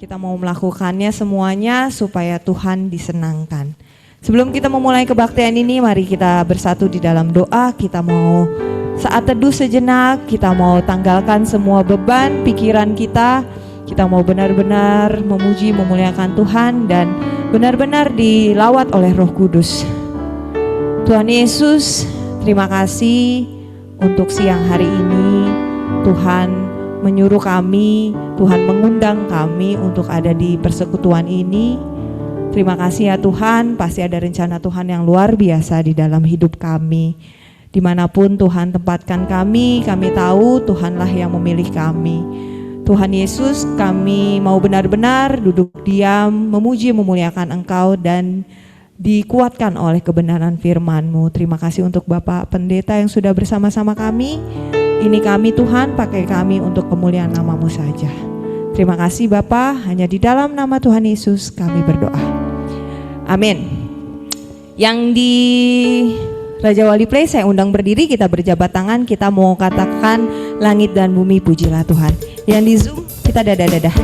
Kita mau melakukannya semuanya supaya Tuhan disenangkan. Sebelum kita memulai kebaktian ini, mari kita bersatu di dalam doa. Kita mau saat teduh sejenak, kita mau tanggalkan semua beban pikiran kita. Kita mau benar-benar memuji, memuliakan Tuhan dan benar-benar dilawat oleh Roh Kudus. Tuhan Yesus, terima kasih untuk siang hari ini. Tuhan menyuruh kami, Tuhan mengundang kami untuk ada di persekutuan ini. Terima kasih ya Tuhan, pasti ada rencana Tuhan yang luar biasa di dalam hidup kami. Dimanapun Tuhan tempatkan kami tahu Tuhanlah yang memilih kami. Tuhan Yesus, kami mau benar-benar duduk diam, memuji, memuliakan Engkau dan dikuatkan oleh kebenaran firman-Mu. Terima kasih untuk Bapak Pendeta yang sudah bersama-sama kami. Ini kami Tuhan, pakai kami untuk kemuliaan nama-Mu saja. Terima kasih Bapak, hanya di dalam nama Tuhan Yesus kami berdoa. Amin. Yang di Raja Wali Play saya undang berdiri, kita berjabat tangan, kita mau katakan langit dan bumi pujilah Tuhan. Yang di Zoom kita dadah-dadah.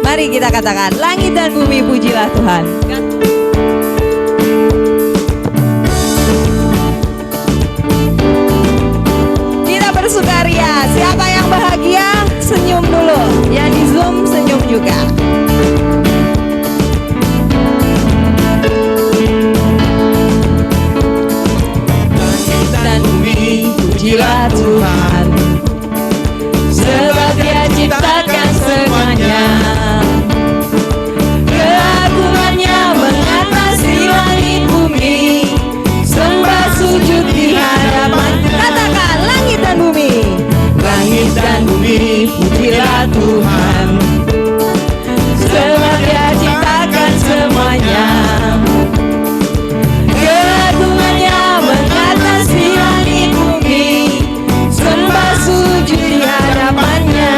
Mari kita katakan langit dan bumi pujilah Tuhan. Kita bersukaria. Siapa yang bahagia senyum dulu. Yang di Zoom senyum juga. Pujilah Tuhan, sebab Dia ciptakan semuanya. Keagungannya mengatasi langit bumi, sembah sujud di hadapan. Katakan langit dan bumi. Langit dan bumi pujilah Tuhan, sebab Dia ciptakan semuanya. Keagungannya mengatasi langit bumi, sembah sujud di hadapannya.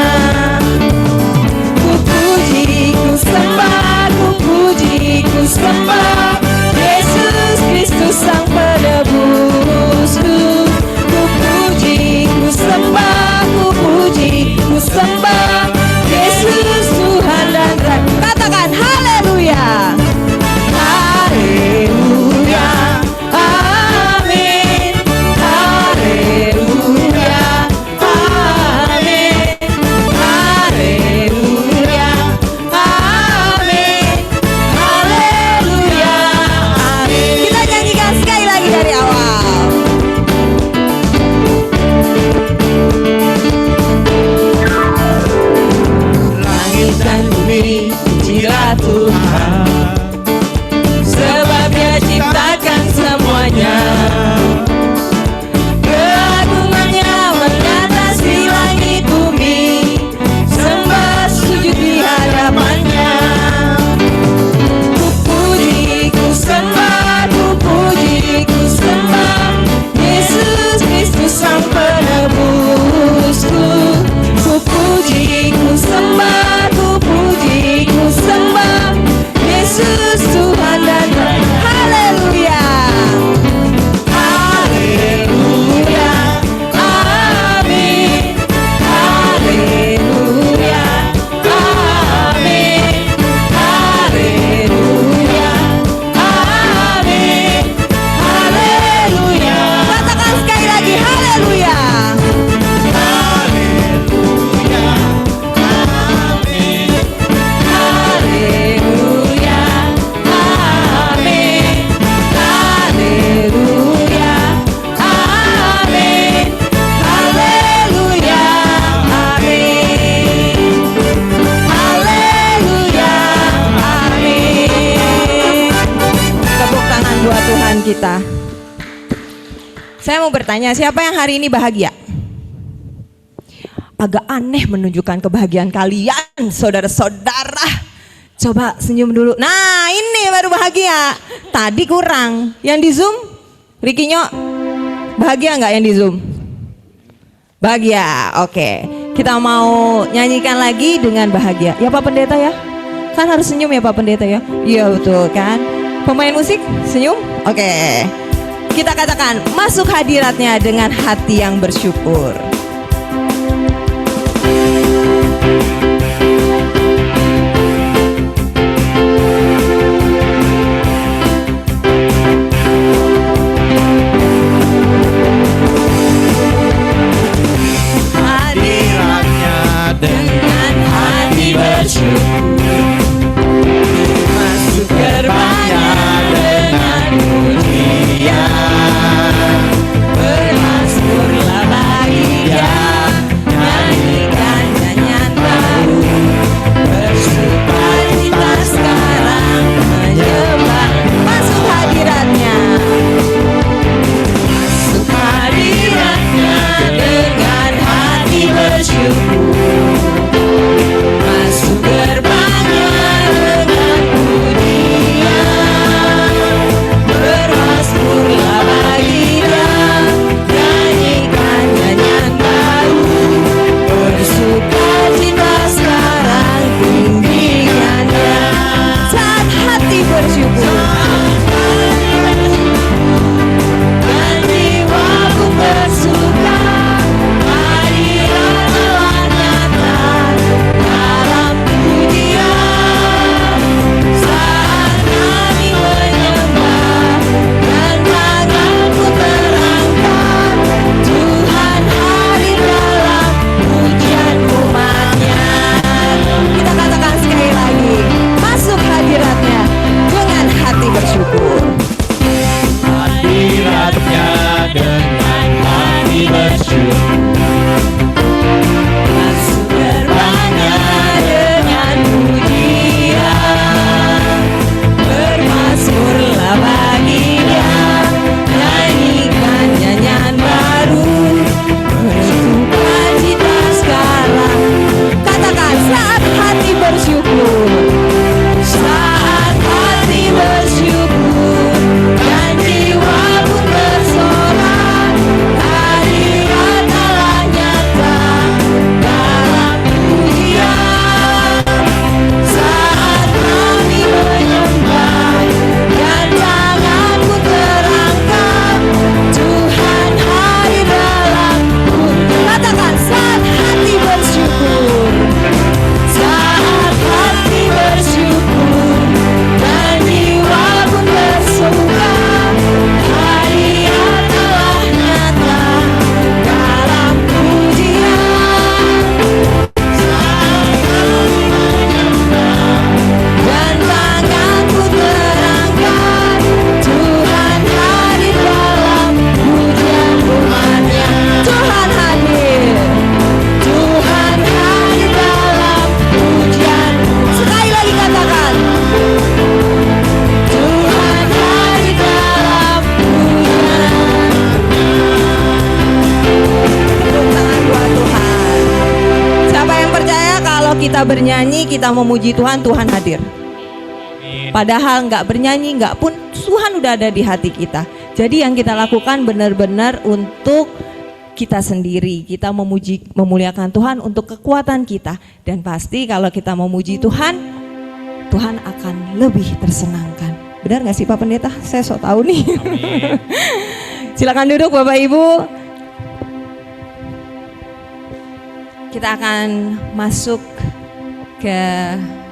Ku puji, ku sembah, ku puji, ku sembah Yesus Kristus Sang Penebusku. Ku puji, ku sembah, ku puji, ku sembah Yesus Tuhan dan Raja. Katakan haleluya. Haleluya. Amin. Haleluya. Amin. Haleluya. Amin. Haleluya. Amin. Kita nyanyikan sekali lagi dari awal. Langit dan bumi pujilah Tuhan, sebab Dia ciptakan semuanya. Keagungannya mengatasi langit bumi, sembah sujud di hadapannya. Ku puji, ku sembah, ku puji, ku sembah Yesus Kristus Sang Penebusku. Ku puji, ku sembah, ku puji, ku sembah Yesus Tuhan dan Raja. Haleluya. Haleluya. Amin. Haleluya. Amin. Haleluya. Amin. Haleluya. Katakan sekali lagi haleluya. Haleluya. Amin. Haleluya. Amin. Haleluya. Amin. Haleluya. Amin. Tepuk tangan buat Tuhan kita. Saya mau bertanya, siapa yang hari ini bahagia? Agak aneh menunjukkan kebahagiaan kalian, saudara-saudara. Coba senyum dulu. Nah, ini baru bahagia. Tadi kurang. Yang di Zoom, Rikinyo, bahagia nggak yang di Zoom? Bahagia, oke. Kita mau nyanyikan lagi dengan bahagia. Ya Pak Pendeta ya? Kan harus senyum ya Pak Pendeta ya? Iya betul kan? Pemain musik senyum? Oke. Kita katakan masuk hadiratnya dengan hati yang bersyukur. kita bernyanyi, kita memuji Tuhan, Tuhan hadir. Padahal nggak bernyanyi, nggak pun, Tuhan udah ada di hati kita. Jadi yang kita lakukan benar-benar untuk kita sendiri. Kita memuliakan Tuhan untuk kekuatan kita. Dan pasti kalau kita memuji Tuhan, Tuhan akan lebih tersenangkan. Benar nggak sih Pak Pendeta? Saya sok tahu nih. Silakan duduk Bapak Ibu. Kita akan masuk ke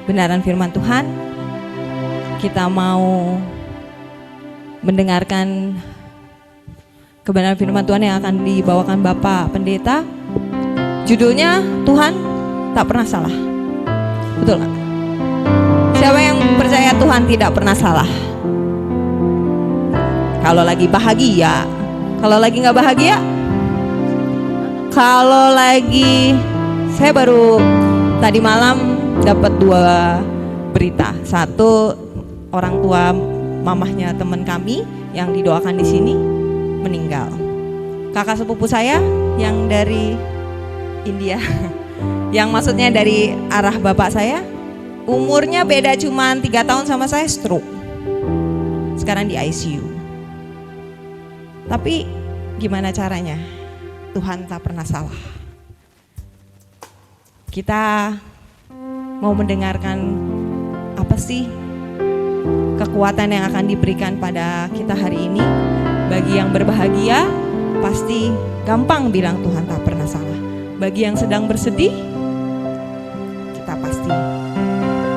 kebenaran firman Tuhan. Kita mau mendengarkan kebenaran firman Tuhan yang akan dibawakan Bapak Pendeta. Judulnya Tuhan tak pernah salah. Betul nggak? Siapa yang percaya Tuhan tidak pernah salah? Kalau lagi bahagia, kalau lagi nggak bahagia, kalau lagi, saya baru tadi malam dapat 2 berita. Satu, orang tua mamahnya teman kami yang didoakan di sini meninggal. Kakak sepupu saya yang dari India, yang maksudnya dari arah bapak saya, umurnya beda cuma 3 tahun sama saya, stroke. Sekarang di ICU. Tapi gimana caranya? Tuhan tak pernah salah. Kita mau mendengarkan apa sih kekuatan yang akan diberikan pada kita hari ini. Bagi yang berbahagia pasti gampang bilang Tuhan tak pernah salah. Bagi yang sedang bersedih, kita pasti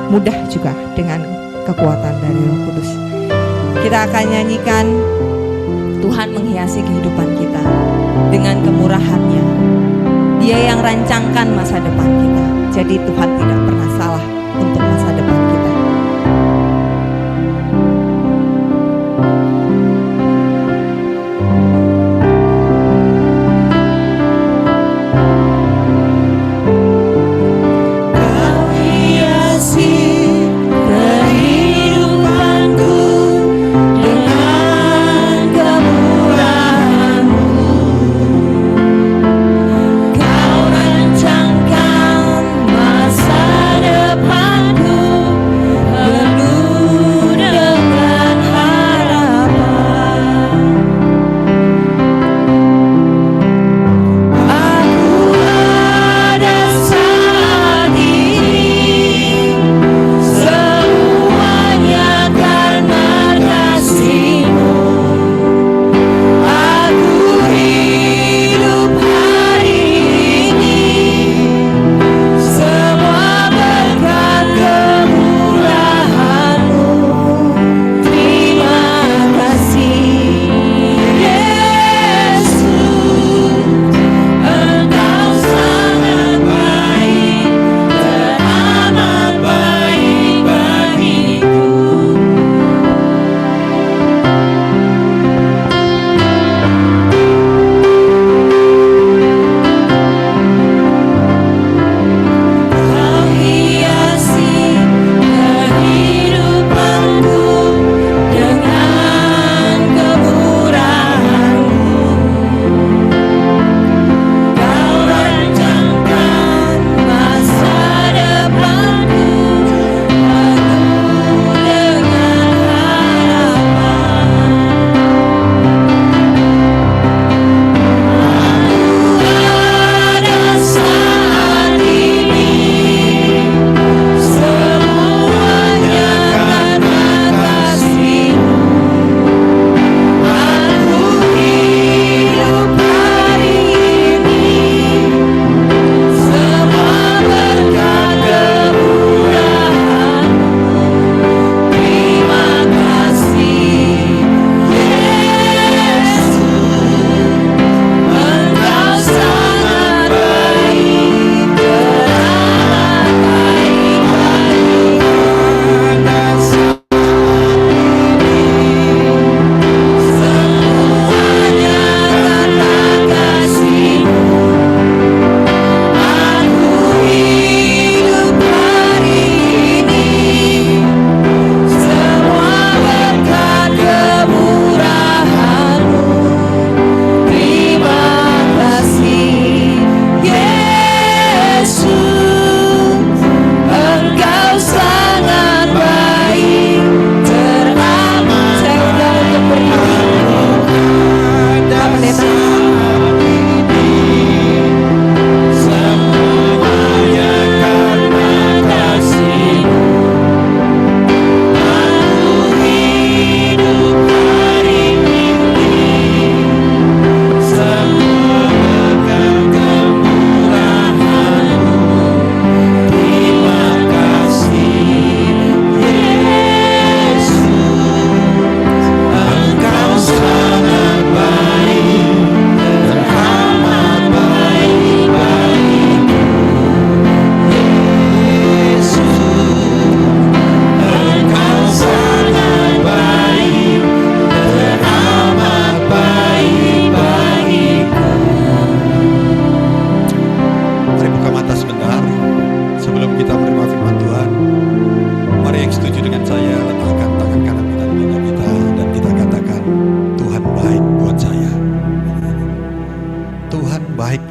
mudah juga dengan kekuatan dari Roh Kudus. Kita akan nyanyikan Tuhan menghiasi kehidupan kita dengan kemurahan-Nya. Dia yang rancangkan masa depan kita. Jadi Tuhan tidak pernah salah untuk masa depan kita. Kau rancangkan masa depanku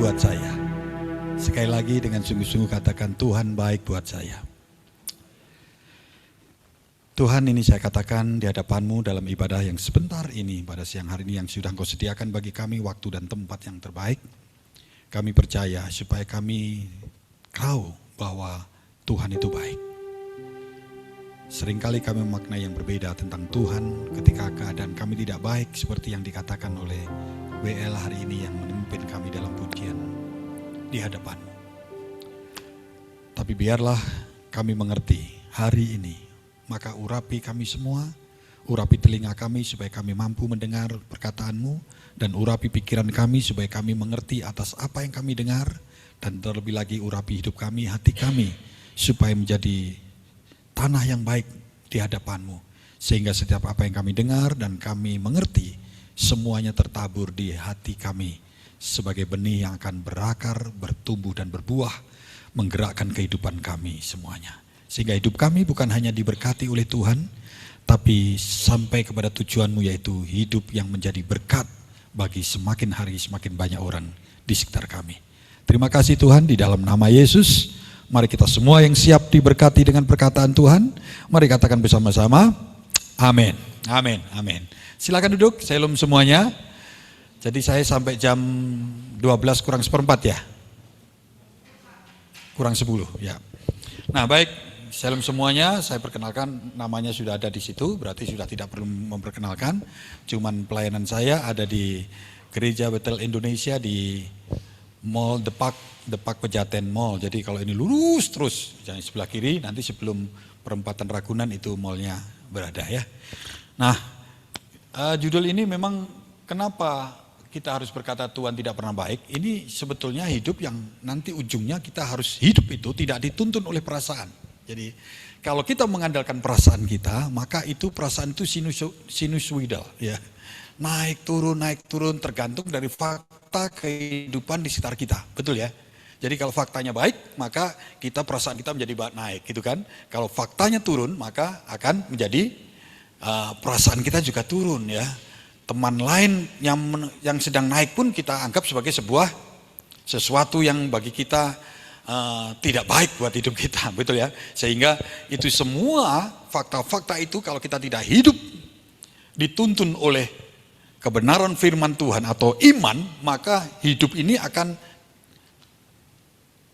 buat saya. Sekali lagi dengan sungguh-sungguh katakan, Tuhan baik buat saya. Tuhan, ini saya katakan di hadapan-Mu dalam ibadah yang sebentar ini, pada siang hari ini yang sudah Engkau sediakan bagi kami waktu dan tempat yang terbaik. Kami percaya supaya kami tahu bahwa Tuhan itu baik. Seringkali kami memaknai yang berbeda tentang Tuhan ketika keadaan kami tidak baik seperti yang dikatakan oleh WL hari ini yang memimpin kami dalam pujian di hadapan-Mu. Tapi biarlah kami mengerti hari ini. Maka urapi kami semua, urapi telinga kami supaya kami mampu mendengar perkataan-Mu, dan urapi pikiran kami supaya kami mengerti atas apa yang kami dengar, dan terlebih lagi urapi hidup kami, hati kami, supaya menjadi tanah yang baik di hadapan-Mu. Sehingga setiap apa yang kami dengar dan kami mengerti, semuanya tertabur di hati kami sebagai benih yang akan berakar, bertumbuh dan berbuah, menggerakkan kehidupan kami semuanya. Sehingga hidup kami bukan hanya diberkati oleh Tuhan, tapi sampai kepada tujuan-Mu, yaitu hidup yang menjadi berkat bagi semakin hari semakin banyak orang di sekitar kami. Terima kasih Tuhan, di dalam nama Yesus, mari kita semua yang siap diberkati dengan perkataan Tuhan, mari katakan bersama-sama, amin, amin, amin. Silakan duduk, shalom semuanya. Jadi saya sampai jam 12 kurang seperempat ya? Kurang 10 ya. Nah baik. Shalom semuanya, saya perkenalkan, namanya sudah ada di situ, berarti sudah tidak perlu memperkenalkan. Cuman pelayanan saya ada di Gereja Betel Indonesia di Mall Depak Pejaten Mall. Jadi kalau ini lurus terus, jangan sebelah kiri, nanti sebelum perempatan Ragunan itu mallnya berada ya. Nah, judul ini memang kenapa kita harus berkata Tuhan tidak pernah baik. Ini sebetulnya hidup yang nanti ujungnya kita harus hidup itu tidak dituntun oleh perasaan. Jadi kalau kita mengandalkan perasaan kita, maka itu perasaan itu sinusoidal ya. Naik turun tergantung dari fakta kehidupan di sekitar kita. Betul ya? Jadi kalau faktanya baik, maka perasaan kita menjadi naik gitu kan. Kalau faktanya turun, maka akan menjadi perasaan kita juga turun ya. Teman lain yang sedang naik pun kita anggap sebagai sesuatu yang bagi kita tidak baik buat hidup kita, betul ya? Sehingga itu semua fakta-fakta itu kalau kita tidak hidup dituntun oleh kebenaran firman Tuhan atau iman, maka hidup ini akan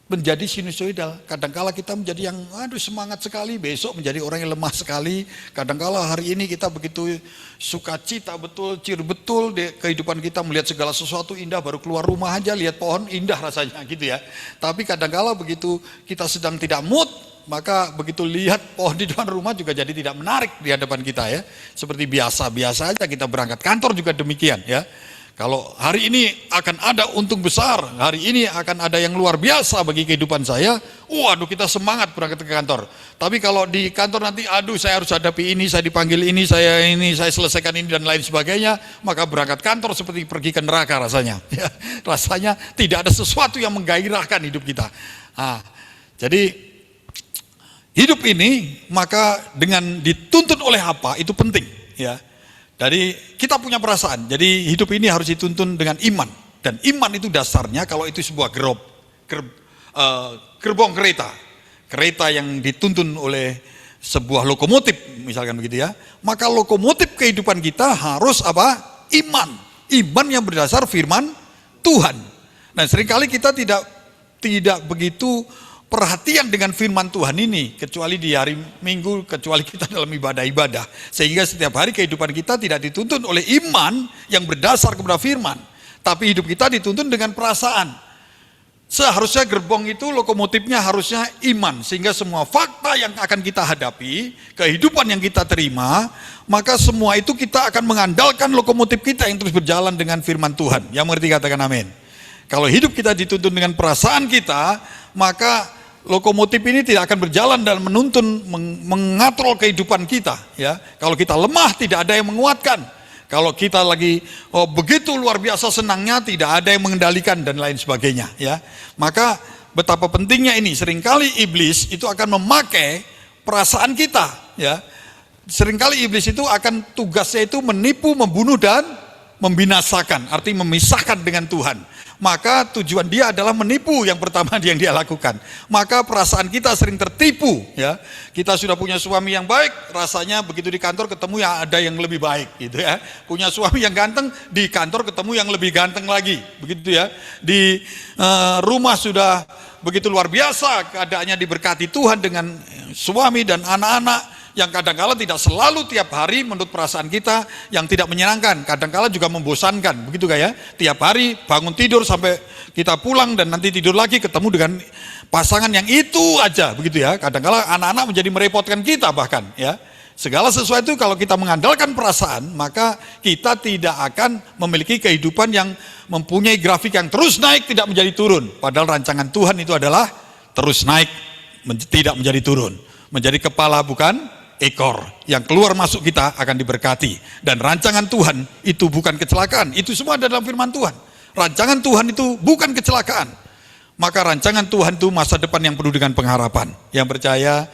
menjadi sinusoidal. Kadangkala kita menjadi yang semangat sekali, besok menjadi orang yang lemah sekali. Kadangkala hari ini kita begitu sukacita betul, cheer betul di kehidupan kita, melihat segala sesuatu indah, baru keluar rumah aja lihat pohon indah rasanya gitu ya. Tapi kadangkala begitu kita sedang tidak mood, maka begitu lihat pohon di depan rumah juga jadi tidak menarik di hadapan kita ya. Seperti biasa-biasa aja kita berangkat kantor juga demikian ya. Kalau hari ini akan ada untung besar, hari ini akan ada yang luar biasa bagi kehidupan saya, waduh kita semangat berangkat ke kantor. Tapi kalau di kantor nanti, saya harus hadapi ini, saya dipanggil ini, saya selesaikan ini dan lain sebagainya, maka berangkat kantor seperti pergi ke neraka rasanya. Ya, rasanya tidak ada sesuatu yang menggairahkan hidup kita. Jadi hidup ini maka dengan dituntun oleh apa itu penting ya. Jadi kita punya perasaan, jadi hidup ini harus dituntun dengan iman. Dan iman itu dasarnya kalau itu sebuah gerbong kereta yang dituntun oleh sebuah lokomotif misalkan begitu ya. Maka lokomotif kehidupan kita harus apa? Iman yang berdasar firman Tuhan. Nah seringkali kita tidak begitu perhatian dengan firman Tuhan ini, kecuali di hari Minggu, kecuali kita dalam ibadah-ibadah. Sehingga setiap hari kehidupan kita tidak dituntun oleh iman yang berdasar kepada firman. Tapi hidup kita dituntun dengan perasaan. Seharusnya gerbong itu lokomotifnya harusnya iman. Sehingga semua fakta yang akan kita hadapi, kehidupan yang kita terima, maka semua itu kita akan mengandalkan lokomotif kita yang terus berjalan dengan firman Tuhan. Yang mengerti katakan amin. Kalau hidup kita dituntun dengan perasaan kita, maka lokomotif ini tidak akan berjalan dan mengatrol kehidupan kita ya. Kalau kita lemah tidak ada yang menguatkan. Kalau kita lagi begitu luar biasa senangnya tidak ada yang mengendalikan dan lain sebagainya ya. Maka betapa pentingnya ini, seringkali iblis itu akan memakai perasaan kita ya. Seringkali iblis itu akan tugasnya itu menipu, membunuh dan membinasakan, artinya memisahkan dengan Tuhan. maka tujuan dia adalah menipu yang pertama yang dia lakukan. Maka perasaan kita sering tertipu ya. Kita sudah punya suami yang baik, rasanya begitu di kantor ketemu yang ada yang lebih baik gitu ya. Punya suami yang ganteng, di kantor ketemu yang lebih ganteng lagi, begitu ya. Di rumah sudah begitu luar biasa keadaannya, diberkati Tuhan dengan suami dan anak-anak yang kadang-kala tidak selalu tiap hari menurut perasaan kita yang tidak menyenangkan, kadang-kala juga membosankan, begitu gak ya? Tiap hari bangun tidur sampai kita pulang dan nanti tidur lagi ketemu dengan pasangan yang itu aja, begitu ya? Kadang-kala anak-anak menjadi merepotkan kita bahkan ya. Segala sesuatu kalau kita mengandalkan perasaan, maka kita tidak akan memiliki kehidupan yang mempunyai grafik yang terus naik tidak menjadi turun. Padahal rancangan Tuhan itu adalah terus naik, tidak menjadi turun. Menjadi kepala bukan ekor, yang keluar masuk kita akan diberkati. Dan rancangan Tuhan itu bukan kecelakaan, itu semua ada dalam firman Tuhan. Rancangan Tuhan itu bukan kecelakaan. Maka rancangan Tuhan itu masa depan yang penuh dengan pengharapan. Yang percaya,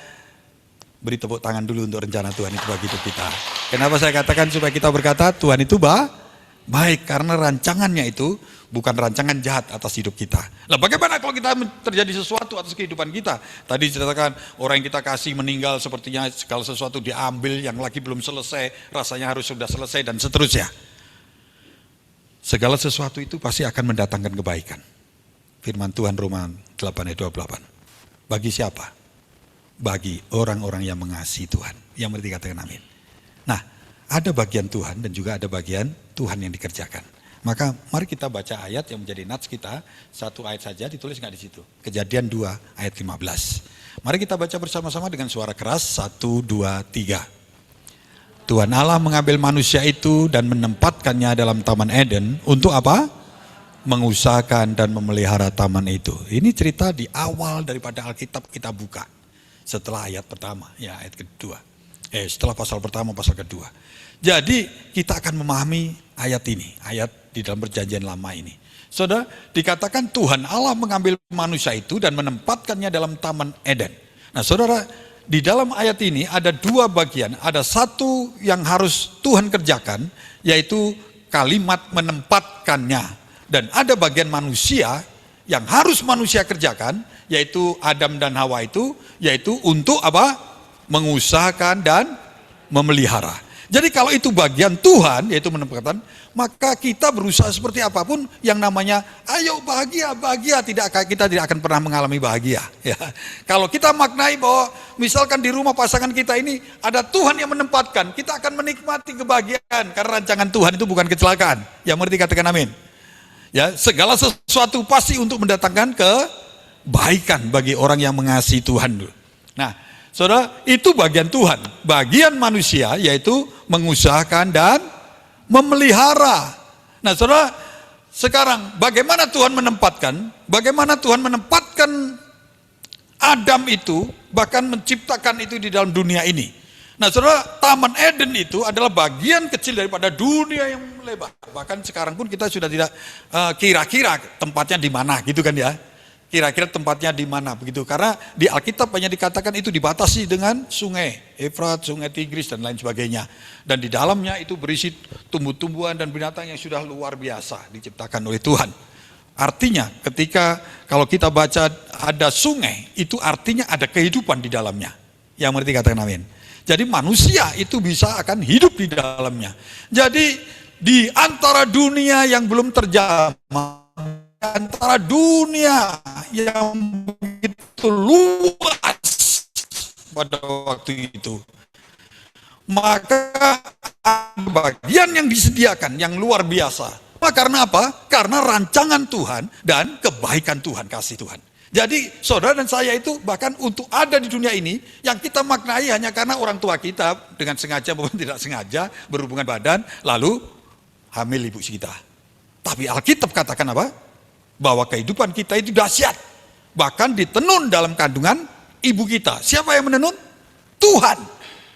beri tepuk tangan dulu untuk rencana Tuhan itu bagi hidup kita. Kenapa saya katakan supaya kita berkata Tuhan itu baik, karena rancangannya itu bukan rancangan jahat atas hidup kita. Nah, bagaimana kalau kita terjadi sesuatu atas kehidupan kita? Tadi diceritakan orang yang kita kasih meninggal, sepertinya segala sesuatu diambil yang lagi belum selesai, rasanya harus sudah selesai dan seterusnya. Segala sesuatu itu pasti akan mendatangkan kebaikan. Firman Tuhan Roma 8 ayat 28. Bagi siapa? Bagi orang-orang yang mengasihi Tuhan. Yang berarti katakan amin. Nah, ada bagian Tuhan dan juga ada bagian Tuhan yang dikerjakan. Maka mari kita baca ayat yang menjadi nats kita. Satu ayat saja, ditulis nggak di situ? Kejadian 2 ayat 15. Mari kita baca bersama-sama dengan suara keras. 1, 2, 3. Tuhan Allah mengambil manusia itu dan menempatkannya dalam Taman Eden. Untuk apa? Mengusahakan dan memelihara taman itu. Ini cerita di awal daripada Alkitab kita buka. Setelah ayat pertama, ya ayat kedua. Setelah pasal pertama, pasal kedua. Jadi kita akan memahami ayat ini, ayat di dalam perjanjian lama ini. Saudara, dikatakan Tuhan Allah mengambil manusia itu dan menempatkannya dalam Taman Eden. Nah saudara, di dalam ayat ini ada dua bagian. Ada satu yang harus Tuhan kerjakan, yaitu kalimat menempatkannya. Dan ada bagian manusia yang harus manusia kerjakan, yaitu Adam dan Hawa itu, yaitu untuk apa? Mengusahakan dan memelihara. Jadi kalau itu bagian Tuhan, yaitu menempatkan, maka kita berusaha seperti apapun yang namanya, ayo bahagia, kita tidak akan pernah mengalami bahagia. Ya. Kalau kita maknai bahwa misalkan di rumah pasangan kita ini ada Tuhan yang menempatkan, kita akan menikmati kebahagiaan karena rancangan Tuhan itu bukan kecelakaan. Yang mengerti katakan amin. Ya, segala sesuatu pasti untuk mendatangkan kebaikan bagi orang yang mengasihi Tuhan. Nah, saudara, itu bagian Tuhan. Bagian manusia yaitu mengusahakan dan memelihara. Nah saudara, sekarang bagaimana Tuhan menempatkan? Bagaimana Tuhan menempatkan Adam itu, bahkan menciptakan itu di dalam dunia ini. Nah saudara, Taman Eden itu adalah bagian kecil daripada dunia yang lebar. Bahkan sekarang pun kita sudah tidak kira-kira tempatnya di mana gitu kan ya. Kira-kira tempatnya di mana begitu, karena di Alkitab hanya dikatakan itu dibatasi dengan sungai Efrat, sungai Tigris dan lain sebagainya, dan di dalamnya itu berisi tumbuh-tumbuhan dan binatang yang sudah luar biasa diciptakan oleh Tuhan. Artinya ketika kalau kita baca ada sungai, itu artinya ada kehidupan di dalamnya. Yang mengerti katakan amin. Jadi manusia itu bisa akan hidup di dalamnya. Jadi di antara dunia yang belum terjamah, antara dunia yang begitu luas pada waktu itu, maka bagian yang disediakan yang luar biasa. Karena apa? Karena rancangan Tuhan dan kebaikan Tuhan, kasih Tuhan. Jadi saudara dan saya itu bahkan untuk ada di dunia ini yang kita maknai hanya karena orang tua kita dengan sengaja maupun tidak sengaja berhubungan badan lalu hamil ibu kita. Tapi Alkitab katakan apa? Bahwa kehidupan kita itu dahsyat. Bahkan ditenun dalam kandungan ibu kita. Siapa yang menenun? Tuhan.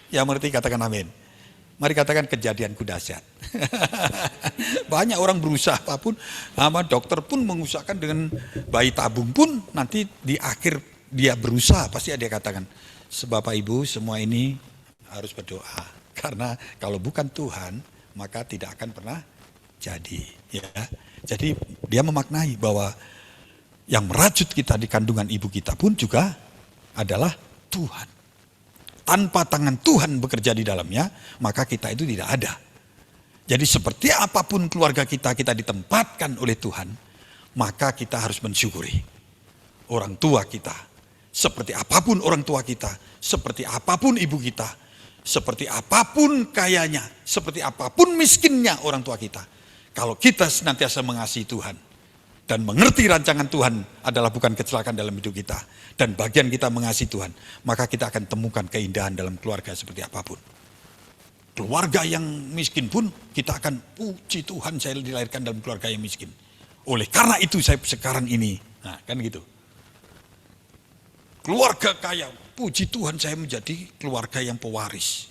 Yang mengerti katakan amin. Mari katakan kejadianku dahsyat. Banyak orang berusaha apapun, sama dokter pun mengusahakan dengan bayi tabung pun nanti di akhir dia berusaha pasti dia katakan, Bapak Ibu semua ini harus berdoa. Karena kalau bukan Tuhan maka tidak akan pernah jadi. Ya. Jadi dia memaknai bahwa yang merajut kita di kandungan ibu kita pun juga adalah Tuhan. Tanpa tangan Tuhan bekerja di dalamnya, maka kita itu tidak ada. Jadi seperti apapun keluarga kita ditempatkan oleh Tuhan, maka kita harus mensyukuri. Orang tua kita, seperti apapun orang tua kita, seperti apapun ibu kita, seperti apapun kayanya, seperti apapun miskinnya orang tua kita. Kalau kita senantiasa mengasihi Tuhan dan mengerti rancangan Tuhan adalah bukan kecelakaan dalam hidup kita, dan bagian kita mengasihi Tuhan, maka kita akan temukan keindahan dalam keluarga seperti apapun. Keluarga yang miskin pun kita akan puji Tuhan saya dilahirkan dalam keluarga yang miskin. Oleh karena itu saya sekarang ini, nah kan gitu. Keluarga kaya, puji Tuhan saya menjadi keluarga yang pewaris.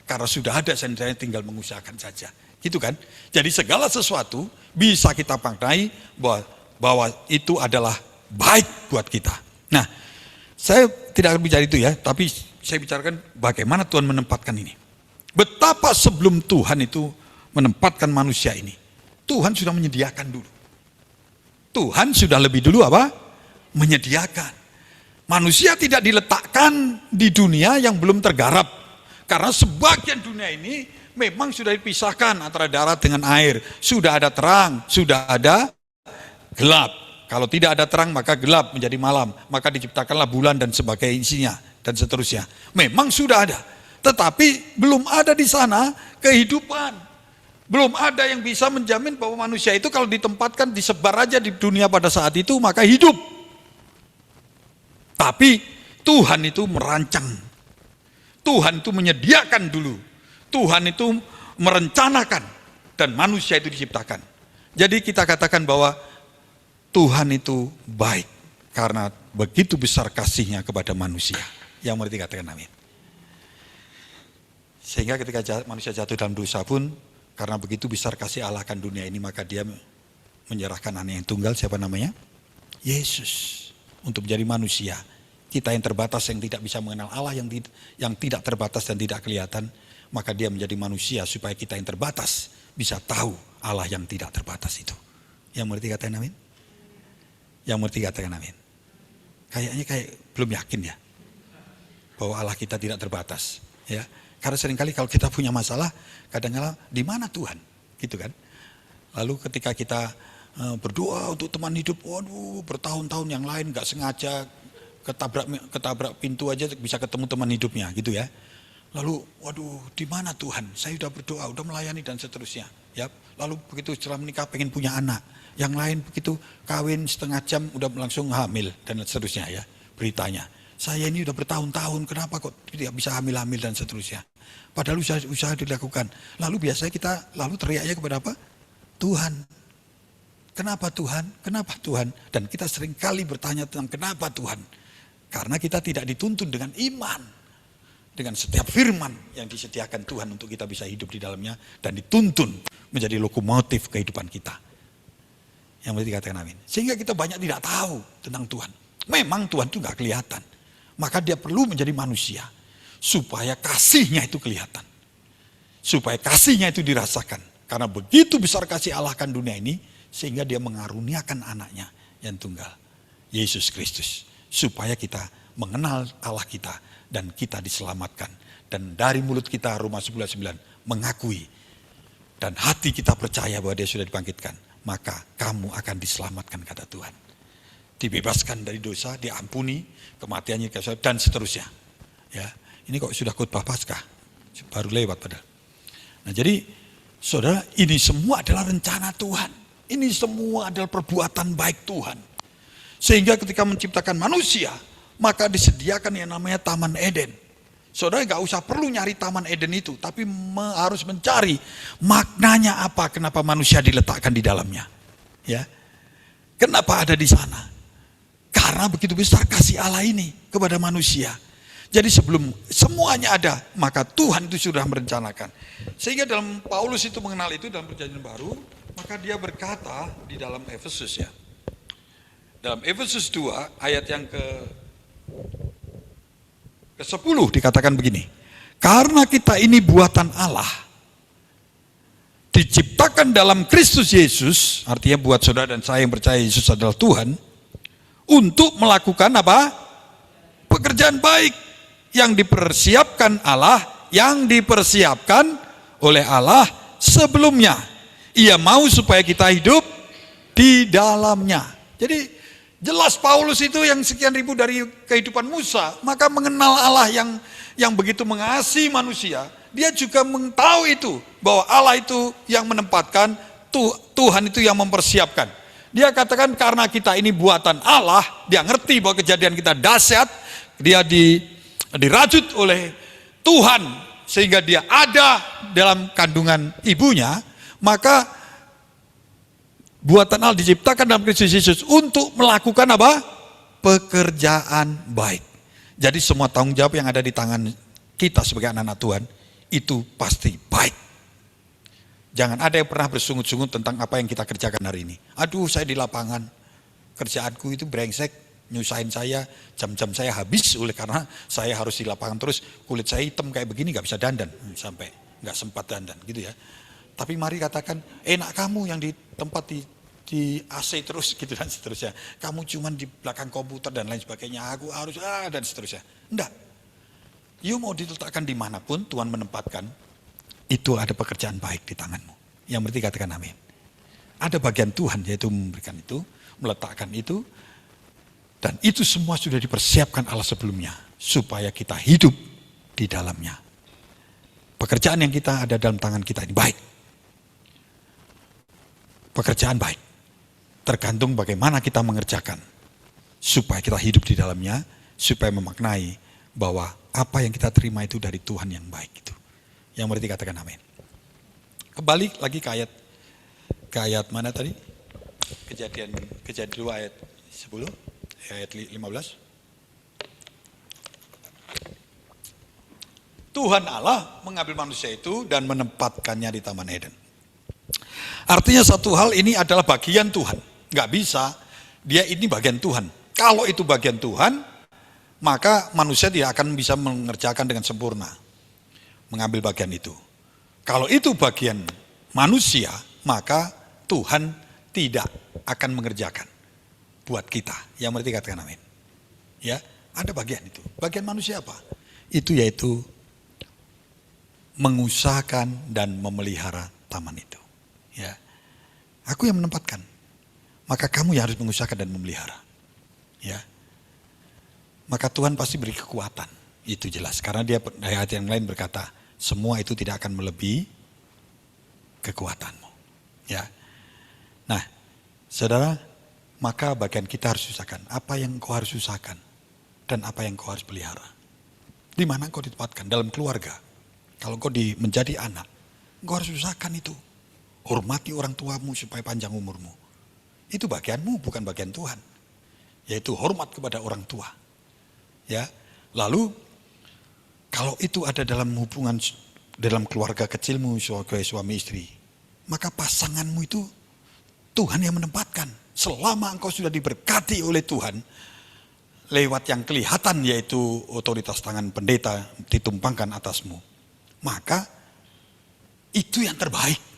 Karena sudah ada, saya tinggal mengusahakan saja. Gitu kan? Jadi segala sesuatu bisa kita maknai bahwa itu adalah baik buat kita. Nah, saya tidak akan bicara itu ya, tapi saya bicarakan bagaimana Tuhan menempatkan ini. Betapa sebelum Tuhan itu menempatkan manusia ini, Tuhan sudah menyediakan dulu. Tuhan sudah lebih dulu apa? Menyediakan. Manusia tidak diletakkan di dunia yang belum tergarap. Karena sebagian dunia ini memang sudah dipisahkan antara darat dengan air. Sudah ada terang, sudah ada gelap. Kalau tidak ada terang maka gelap menjadi malam. Maka diciptakanlah bulan dan sebagainya dan seterusnya. Memang sudah ada. Tetapi belum ada di sana kehidupan. Belum ada yang bisa menjamin bahwa manusia itu kalau ditempatkan disebar aja di dunia pada saat itu maka hidup. Tapi Tuhan itu merancang. Tuhan itu menyediakan dulu. Tuhan itu merencanakan dan manusia itu diciptakan. Jadi kita katakan bahwa Tuhan itu baik karena begitu besar kasihnya kepada manusia. Yang mengerti katakan amin. Sehingga ketika manusia jatuh dalam dosa pun, karena begitu besar kasih Allah akan dunia ini, maka dia menyerahkan anak yang tunggal, siapa namanya? Yesus. Untuk menjadi manusia. Kita yang terbatas, yang tidak bisa mengenal Allah, yang tidak terbatas dan tidak kelihatan, maka dia menjadi manusia supaya kita yang terbatas bisa tahu Allah yang tidak terbatas itu. Yang mengerti katakan amin? Yang mengerti katakan amin? Kayaknya belum yakin ya, bahwa Allah kita tidak terbatas. Ya. Karena seringkali kalau kita punya masalah, kadang-kadang di mana Tuhan, gitu kan? Lalu ketika kita berdoa untuk teman hidup, waduh bertahun-tahun yang lain nggak sengaja ketabrak pintu aja bisa ketemu teman hidupnya, gitu ya. Lalu, waduh di mana Tuhan? Saya sudah berdoa, sudah melayani dan seterusnya. Ya. Lalu begitu setelah menikah pengen punya anak, yang lain begitu kawin setengah jam udah langsung hamil dan seterusnya ya beritanya. Saya ini udah bertahun-tahun, kenapa kok tidak bisa hamil-hamil dan seterusnya. Padahal usaha dilakukan. Lalu biasanya kita lalu teriaknya kepada apa? Tuhan. Kenapa Tuhan? Kenapa Tuhan? Dan kita sering kali bertanya tentang kenapa Tuhan. Karena kita tidak dituntun dengan iman. Dengan setiap firman yang disediakan Tuhan untuk kita bisa hidup di dalamnya. Dan dituntun menjadi lokomotif kehidupan kita. Yang berarti katakan amin. Sehingga kita banyak tidak tahu tentang Tuhan. Memang Tuhan itu gak kelihatan. Maka dia perlu menjadi manusia. Supaya kasihnya itu kelihatan. Supaya kasihnya itu dirasakan. Karena begitu besar kasih Allah akan dunia ini. Sehingga dia mengaruniakan anaknya yang tunggal. Yesus Kristus. Supaya kita mengenal Allah kita. Dan kita diselamatkan. Dan dari mulut kita Roma 11:9 mengakui. Dan hati kita percaya bahwa dia sudah dibangkitkan. Maka kamu akan diselamatkan kata Tuhan. Dibebaskan dari dosa, diampuni, kematiannya dan seterusnya. Ya, ini kok sudah khotbah Paskah, baru lewat padahal. Nah jadi, saudara, ini semua adalah rencana Tuhan. Ini semua adalah perbuatan baik Tuhan. Sehingga ketika menciptakan manusia, maka disediakan yang namanya Taman Eden. Saudara nggak usah perlu nyari Taman Eden itu, tapi harus mencari maknanya apa, kenapa manusia diletakkan di dalamnya. Ya, kenapa ada di sana? Karena begitu besar kasih Allah ini kepada manusia. Jadi sebelum semuanya ada, maka Tuhan itu sudah merencanakan. Sehingga dalam Paulus itu mengenal itu dalam Perjanjian Baru, maka dia berkata di dalam Efesus ya. Dalam Efesus 2 ayat yang ke-10 dikatakan begini. Karena kita ini buatan Allah, diciptakan diciptakan dalam Kristus Yesus, artinya buat saudara dan saya yang percaya Yesus adalah Tuhan, untuk melakukan apa? Pekerjaan baik yang dipersiapkan Allah, yang dipersiapkan oleh Allah sebelumnya. Ia mau supaya kita hidup di dalamnya. Jadi jelas Paulus itu yang sekian ribu dari kehidupan Musa, maka mengenal Allah yang begitu mengasihi manusia. Dia juga mengetahui itu, bahwa Allah itu yang menempatkan, Tuhan itu yang mempersiapkan. Dia katakan karena kita ini buatan Allah, dia ngerti bahwa kejadian kita dahsyat, dia dirajut oleh Tuhan, sehingga dia ada dalam kandungan ibunya, maka buatan Allah diciptakan dalam Kristus Yesus untuk melakukan apa? Pekerjaan baik. Jadi semua tanggung jawab yang ada di tangan kita sebagai anak-anak Tuhan, itu pasti baik. Jangan ada yang pernah bersungut-sungut tentang apa yang kita kerjakan hari ini. Aduh, saya di lapangan, kerjaanku itu brengsek, nyusahin saya, jam-jam saya habis oleh karena saya harus di lapangan terus, kulit saya hitam kayak begini, gak bisa dandan, sampai gak sempat dandan gitu ya. Tapi mari katakan, enak kamu yang di tempat di AC terus gitu dan seterusnya. Kamu cuman di belakang komputer dan lain sebagainya, aku harus dan seterusnya. Enggak. You mau diletakkan dimanapun Tuhan menempatkan, itu ada pekerjaan baik di tanganmu. Yang berarti katakan amin. Ada bagian Tuhan yaitu memberikan itu, meletakkan itu, dan itu semua sudah dipersiapkan Allah sebelumnya supaya kita hidup di dalamnya. Pekerjaan yang kita ada dalam tangan kita ini baik. Pekerjaan baik. Tergantung bagaimana kita mengerjakan supaya kita hidup di dalamnya, supaya memaknai bahwa apa yang kita terima itu dari Tuhan yang baik itu. Yang berarti katakan amin. Kembali lagi ke ayat mana tadi? Kejadian 2 ayat 10, ayat 15. Tuhan Allah mengambil manusia itu dan menempatkannya di Taman Eden. Artinya satu hal ini adalah bagian Tuhan. Gak bisa, dia ini bagian Tuhan. Kalau itu bagian Tuhan, maka manusia tidak akan bisa mengerjakan dengan sempurna. Mengambil bagian itu. Kalau itu bagian manusia, maka Tuhan tidak akan mengerjakan buat kita. Yang berarti katakan amin. Ya, ada bagian itu. Bagian manusia apa? Itu yaitu mengusahakan dan memelihara taman itu. Ya, aku yang menempatkan. Maka kamu yang harus mengusahakan dan memelihara. Ya, maka Tuhan pasti beri kekuatan. Itu jelas. Karena dia dari ayat yang lain berkata, semua itu tidak akan melebihi kekuatanmu. Ya. Nah, saudara, maka bagian kita harus usahakan. Apa yang kau harus usahakan dan apa yang kau harus pelihara. Di mana kau ditempatkan? Dalam keluarga. Kalau kau menjadi anak, kau harus usahakan itu. Hormati orang tuamu supaya panjang umurmu. Itu bagianmu, bukan bagian Tuhan. Yaitu hormat kepada orang tua. Ya. Lalu kalau itu ada dalam hubungan, dalam keluarga kecilmu sebagai suami istri, maka pasanganmu itu Tuhan yang menempatkan. Selama engkau sudah diberkati oleh Tuhan, lewat yang kelihatan yaitu otoritas tangan pendeta ditumpangkan atasmu, maka itu yang terbaik.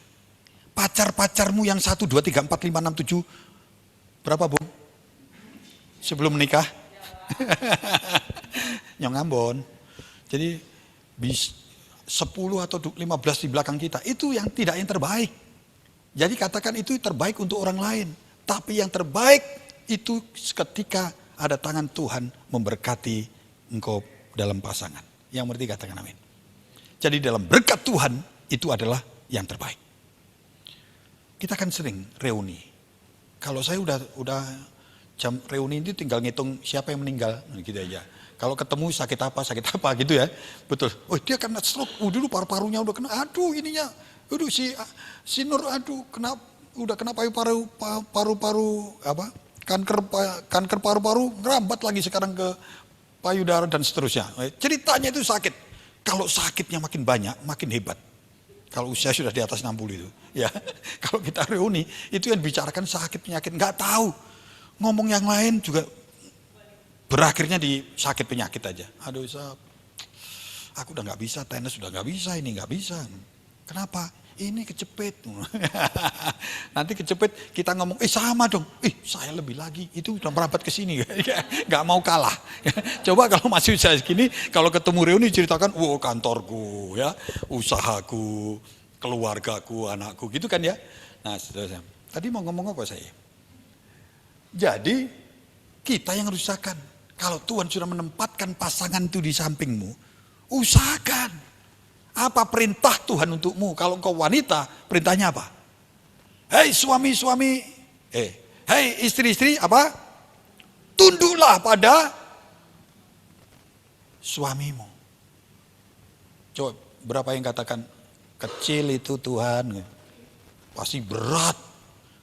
Pacar-pacarmu yang 1, 2, 3, 4, 5, 6, 7, berapa Bung? Sebelum menikah? Nyong Ambon. Jadi 10 atau 15 di belakang kita, itu yang tidak yang terbaik. Jadi katakan itu terbaik untuk orang lain. Tapi yang terbaik itu ketika ada tangan Tuhan memberkati engkau dalam pasangan. Yang berarti katakan amin. Jadi dalam berkat Tuhan itu adalah yang terbaik. Kita kan sering reuni. Kalau saya udah jam reuni itu tinggal ngitung siapa yang meninggal, gitu aja. Kalau ketemu sakit apa gitu ya. Betul. Oh, dia kena stroke. Dulu paru-parunya udah kena. Aduh, ininya. Aduh si Nur udah kena paru-paru apa? Kanker paru-paru ngerambat lagi sekarang ke payudara dan seterusnya. Ceritanya itu sakit. Kalau sakitnya makin banyak, makin hebat. Kalau usia sudah di atas 60 itu. Ya. Kalau kita reuni, itu yang dibicarakan sakit penyakit, nggak tahu. Ngomong yang lain juga berakhirnya di sakit penyakit aja. Aduh, aku udah nggak bisa, tenis sudah nggak bisa, ini nggak bisa. Kenapa? Ini kecepet. Nanti kecepet kita ngomong, sama dong. Saya lebih lagi, itu udah merapat ke sini. Gak mau kalah. Coba kalau masih usaha segini, kalau ketemu reuni ceritakan, kantorku, ya, usahaku, keluargaku, anakku, gitu kan ya. Nah, tadi mau ngomong apa saya? Jadi, kita yang harus usahakan. Kalau Tuhan sudah menempatkan pasangan itu di sampingmu, usahakan. Apa perintah Tuhan untukmu? Kalau engkau wanita, perintahnya apa? Hei suami-suami, hei istri-istri, apa? Tunduklah pada suamimu. Coba berapa yang katakan kecil itu Tuhan? Pasti berat.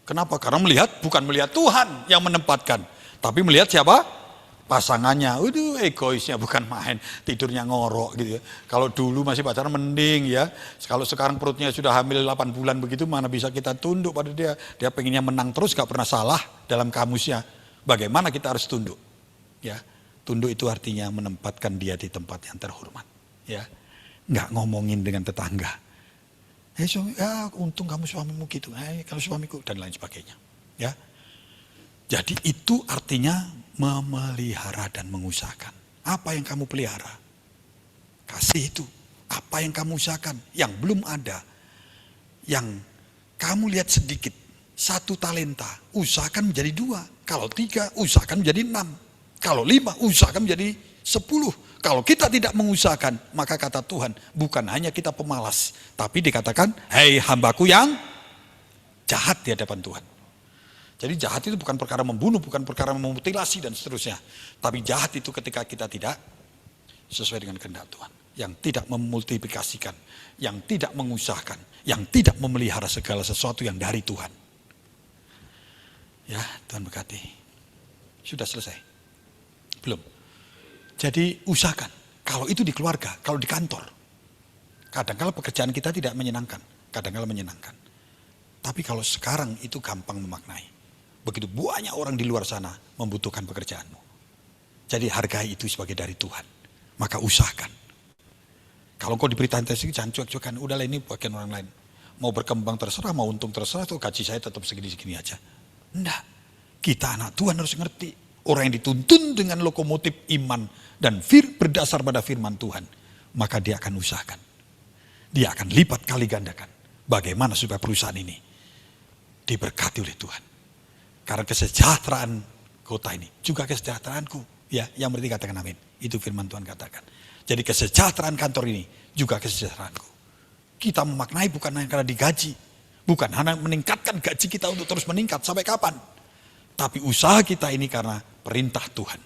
Kenapa? Karena bukan melihat Tuhan yang menempatkan, tapi melihat siapa? Pasangannya. Egoisnya bukan main, tidurnya ngorok gitu ya. Kalau dulu masih pacaran mending ya. Kalau sekarang perutnya sudah hamil 8 bulan begitu, mana bisa kita tunduk pada dia. Dia pengennya menang terus, gak pernah salah dalam kamusnya. Bagaimana kita harus tunduk? Ya, tunduk itu artinya menempatkan dia di tempat yang terhormat. Ya, nggak ngomongin dengan tetangga. Untung kamu suamimu gitu. Kalau suamiku dan lain sebagainya. Ya, jadi itu artinya memelihara dan mengusahakan. Apa yang kamu pelihara? Kasih itu. Apa yang kamu usahakan? Yang belum ada. Yang kamu lihat sedikit. 1 talenta. Usahakan menjadi 2. Kalau 3, usahakan menjadi 6. Kalau 5, usahakan menjadi 10. Kalau kita tidak mengusahakan, maka kata Tuhan, bukan hanya kita pemalas. Tapi dikatakan, hei hambaku yang jahat di hadapan Tuhan. Jadi jahat itu bukan perkara membunuh, bukan perkara memutilasi dan seterusnya. Tapi jahat itu ketika kita tidak sesuai dengan kehendak Tuhan. Yang tidak memultiplikasikan, yang tidak mengusahakan, yang tidak memelihara segala sesuatu yang dari Tuhan. Ya, Tuhan berkati. Sudah selesai? Belum. Jadi usahakan. Kalau itu di keluarga, kalau di kantor. Kadang-kadang pekerjaan kita tidak menyenangkan. Kadang-kadang menyenangkan. Tapi kalau sekarang itu gampang memaknai. Begitu banyak orang di luar sana membutuhkan pekerjaanmu. Jadi hargai itu sebagai dari Tuhan. Maka usahakan. Kalau kau diberi tes jangan cuek-cuekan. Udahlah ini bagian orang lain. Mau berkembang terserah, mau untung terserah. Tuh gaji saya tetap segini-segini aja. Enggak. Kita anak Tuhan harus ngerti. Orang yang dituntun dengan lokomotif iman dan berdasar pada firman Tuhan. Maka dia akan usahakan. Dia akan lipat kali gandakan. Bagaimana supaya perusahaan ini diberkati oleh Tuhan. Karena kesejahteraan kota ini juga kesejahteraanku. Ya, yang berarti katakan amin. Itu firman Tuhan katakan. Jadi kesejahteraan kantor ini juga kesejahteraanku. Kita memaknai bukan hanya karena digaji. Bukan hanya meningkatkan gaji kita untuk terus meningkat. Sampai kapan? Tapi usaha kita ini karena perintah Tuhan.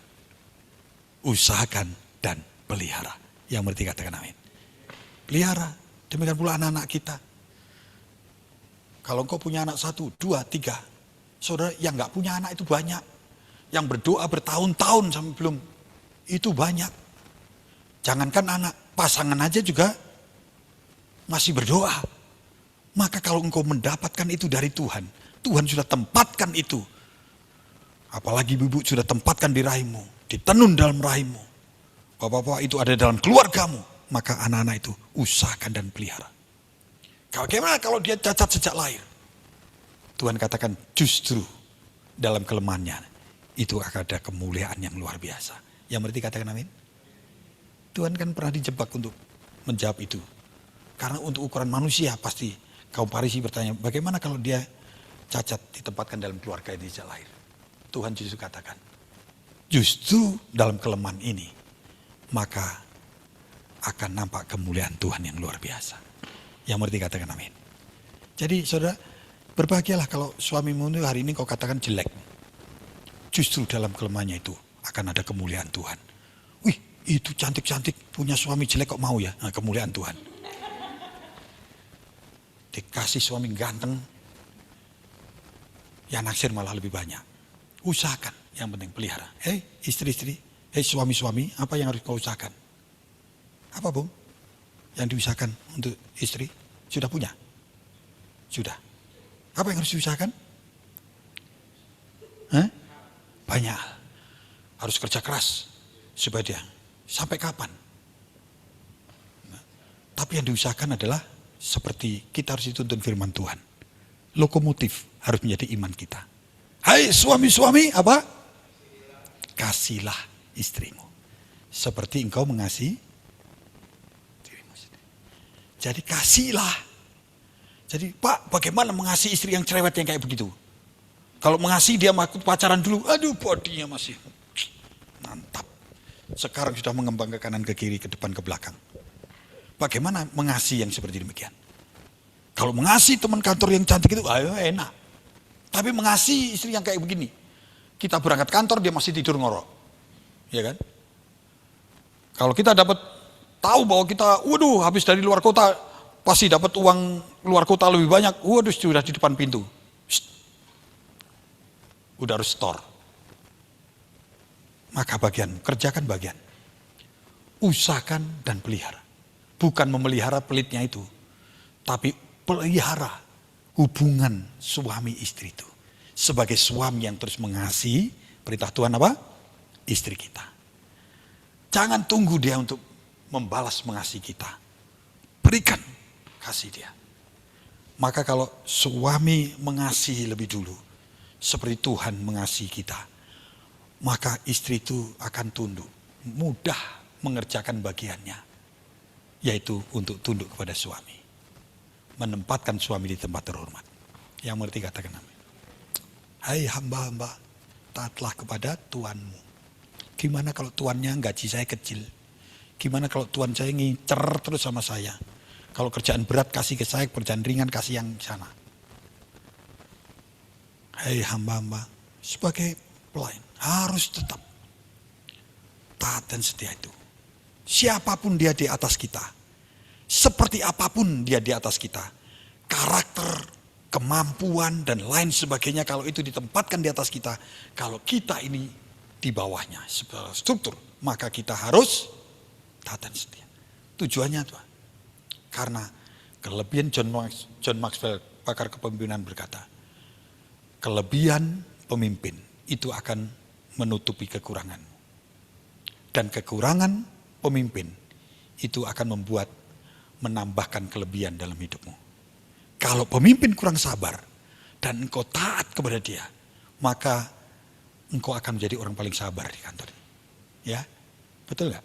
Usahakan dan pelihara. Yang berarti katakan amin. Pelihara. Demikian pula anak-anak kita. Kalau engkau punya anak 1, 2, 3. Saudara yang gak punya anak itu banyak. Yang berdoa bertahun-tahun sampai belum. Itu banyak. Jangankan anak, pasangan aja juga masih berdoa. Maka kalau engkau mendapatkan itu dari Tuhan. Tuhan sudah tempatkan itu. Apalagi ibu sudah tempatkan di rahimmu. Ditenun dalam rahimmu. Bapak-bapak itu ada dalam keluargamu. Maka anak-anak itu usahakan dan pelihara. Bagaimana kalau dia cacat sejak lahir? Tuhan katakan justru dalam kelemahannya itu akan ada kemuliaan yang luar biasa. Yang berarti katakan amin. Tuhan kan pernah dijebak untuk menjawab itu. Karena untuk ukuran manusia pasti kaum Farisi bertanya, bagaimana kalau dia cacat ditempatkan dalam keluarga ini sejak lahir? Tuhan justru katakan, justru dalam kelemahan ini maka akan nampak kemuliaan Tuhan yang luar biasa. Yang berarti katakan amin. Jadi saudara, berbahagialah kalau suamimu itu hari ini kau katakan jelek. Justru dalam kelemahannya itu akan ada kemuliaan Tuhan. Wih, itu cantik-cantik punya suami jelek kok mau ya? Nah, kemuliaan Tuhan. Dikasih suami ganteng, yang naksir malah lebih banyak. Usahakan, yang penting pelihara. Hei istri-istri, hei suami-suami, apa yang harus kau usahakan? Apa Bung? Yang diusahakan untuk istri? Sudah punya? Sudah. Apa yang harus diusahakan? Banyak. Harus kerja keras. Supaya dia. Sampai kapan? Nah, tapi yang diusahakan adalah seperti kita harus dituntun firman Tuhan. Lokomotif harus menjadi iman kita. Hai suami-suami, apa? Kasihlah istrimu seperti engkau mengasihi dirimu sendiri. Jadi kasihlah. Jadi Pak, bagaimana mengasihi istri yang cerewet yang kayak begitu? Kalau mengasihi dia pacaran dulu, aduh bodinya masih mantap. Sekarang sudah mengembang ke kanan, ke kiri, ke depan, ke belakang. Bagaimana mengasihi yang seperti demikian? Kalau mengasihi teman kantor yang cantik itu, ayo enak. Tapi mengasihi istri yang kayak begini, kita berangkat kantor dia masih tidur ngorok, ya kan? Kalau kita dapat tahu bahwa kita, waduh habis dari luar kota, pasti dapat uang luar kota lebih banyak, waduh sudah di depan pintu, udah harus store. Maka kerjakan bagian, usahakan dan pelihara, bukan memelihara pelitnya itu, tapi pelihara hubungan suami istri itu. Sebagai suami yang terus mengasihi, perintah Tuhan apa? Istri kita. Jangan tunggu dia untuk membalas mengasihi kita. Berikan kasih dia. Maka kalau suami mengasihi lebih dulu, seperti Tuhan mengasihi kita, maka istri itu akan tunduk, mudah mengerjakan bagiannya, yaitu untuk tunduk kepada suami. Menempatkan suami di tempat terhormat. Yang mengerti katakan amin. Hai hamba-hamba, taatlah kepada tuanmu. Gimana kalau tuannya gaji saya kecil? Gimana kalau tuan saya ngincer terus sama saya? Kalau kerjaan berat kasih ke saya, kerjaan ringan kasih yang sana. Hai hamba-hamba, sebagai pelayan harus tetap taat dan setia itu. Siapapun dia di atas kita, seperti apapun dia di atas kita, karakter, kemampuan dan lain sebagainya, kalau itu ditempatkan di atas kita, kalau kita ini di bawahnya struktur, maka kita harus taat dan setia. Tujuannya apa? Karena kelebihan John Maxwell, pakar kepemimpinan berkata, kelebihan pemimpin itu akan menutupi kekuranganmu, dan kekurangan pemimpin itu akan menambahkan kelebihan dalam hidupmu. Kalau pemimpin kurang sabar dan engkau taat kepada dia, maka engkau akan menjadi orang paling sabar di kantor. Ya, betul gak?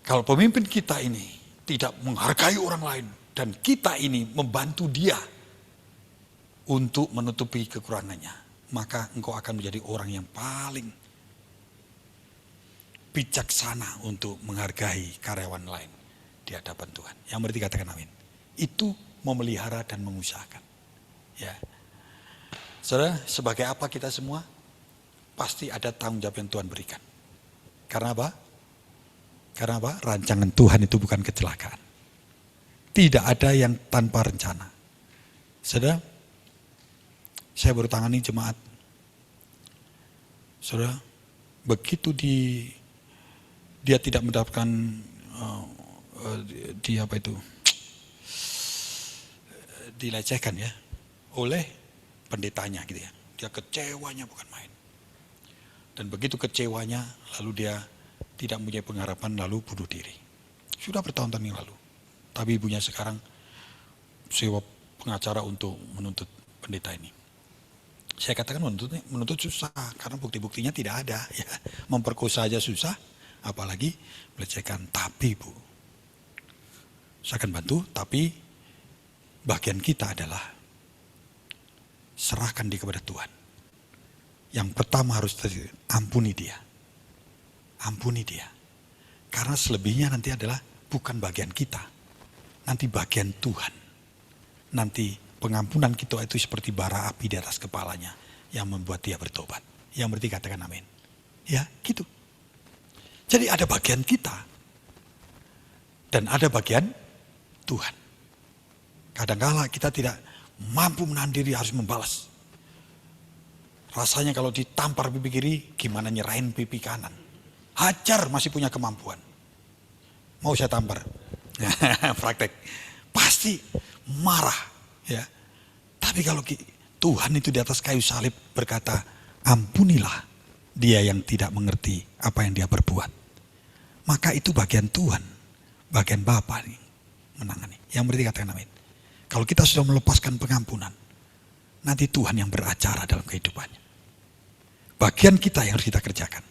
Kalau pemimpin kita ini tidak menghargai orang lain dan kita ini membantu dia untuk menutupi kekurangannya, maka engkau akan menjadi orang yang paling bijaksana untuk menghargai karyawan lain di hadapan Tuhan. Yang berarti katakan amin. Itu memelihara dan mengusahakan. Ya. Saudara, sebagai apa kita semua? Pasti ada tanggung jawab yang Tuhan berikan. Karena apa? Karena apa? Rancangan Tuhan itu bukan kecelakaan. Tidak ada yang tanpa rencana. Saudara, saya baru tangani jemaat. Saudara, begitu dia tidak mendapatkan dilecehkan ya oleh pendetanya gitu ya. Dia kecewanya bukan main. Dan begitu kecewanya lalu dia tidak mempunyai pengharapan lalu bunuh diri. Sudah bertahun-tahun yang lalu. Tapi ibunya sekarang sewa pengacara untuk menuntut pendeta ini. Saya katakan menuntut susah karena bukti-buktinya tidak ada ya. Memperkosa aja susah, apalagi melecehkan. Tapi Bu, saya akan bantu, tapi bagian kita adalah serahkan dia kepada Tuhan. Yang pertama harus ampuni dia. Ampuni dia. Karena selebihnya nanti adalah bukan bagian kita. Nanti bagian Tuhan. Nanti pengampunan kita itu seperti bara api di atas kepalanya yang membuat dia bertobat. Yang berarti katakan amin. Ya, gitu. Jadi ada bagian kita dan ada bagian Tuhan. Kadang-kala kita tidak mampu menahan diri harus membalas. Rasanya kalau ditampar pipi kiri, gimana nyerahin pipi kanan. Hajar masih punya kemampuan. Mau saya tampar? Praktek. Pasti marah. Ya. Tapi kalau Tuhan itu di atas kayu salib berkata, ampunilah dia yang tidak mengerti apa yang dia perbuat. Maka itu bagian Tuhan, bagian Bapa nih. menangani. Yang berarti katakan amin. Kalau kita sudah melepaskan pengampunan, nanti Tuhan yang beracara dalam kehidupannya. Bagian kita yang harus kita kerjakan.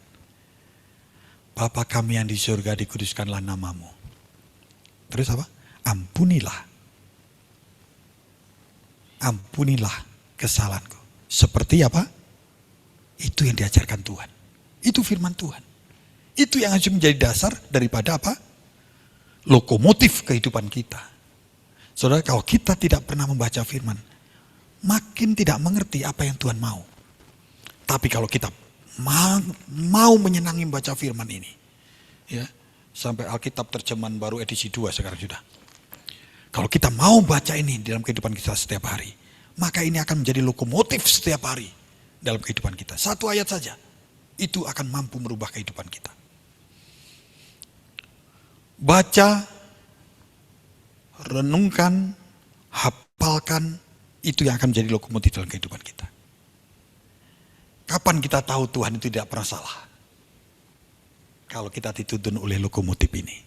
Bapa kami yang di surga, dikuduskanlah namamu. Terus apa? Ampunilah kesalahanku. Seperti apa? Itu yang diajarkan Tuhan. Itu firman Tuhan. Itu yang harus menjadi dasar daripada apa? Lokomotif kehidupan kita. Saudara, kalau kita tidak pernah membaca firman, makin tidak mengerti apa yang Tuhan mau. Tapi kalau kita mau menyenangi membaca firman ini, ya, sampai Alkitab terjemahan baru edisi 2 sekarang sudah. Kalau kita mau baca ini dalam kehidupan kita setiap hari, maka ini akan menjadi lokomotif setiap hari dalam kehidupan kita. Satu ayat saja, itu akan mampu merubah kehidupan kita. Baca, renungkan, hafalkan, itu yang akan menjadi lokomotif dalam kehidupan kita. Kapan kita tahu Tuhan itu tidak pernah salah? Kalau kita dituntun oleh lokomotif ini.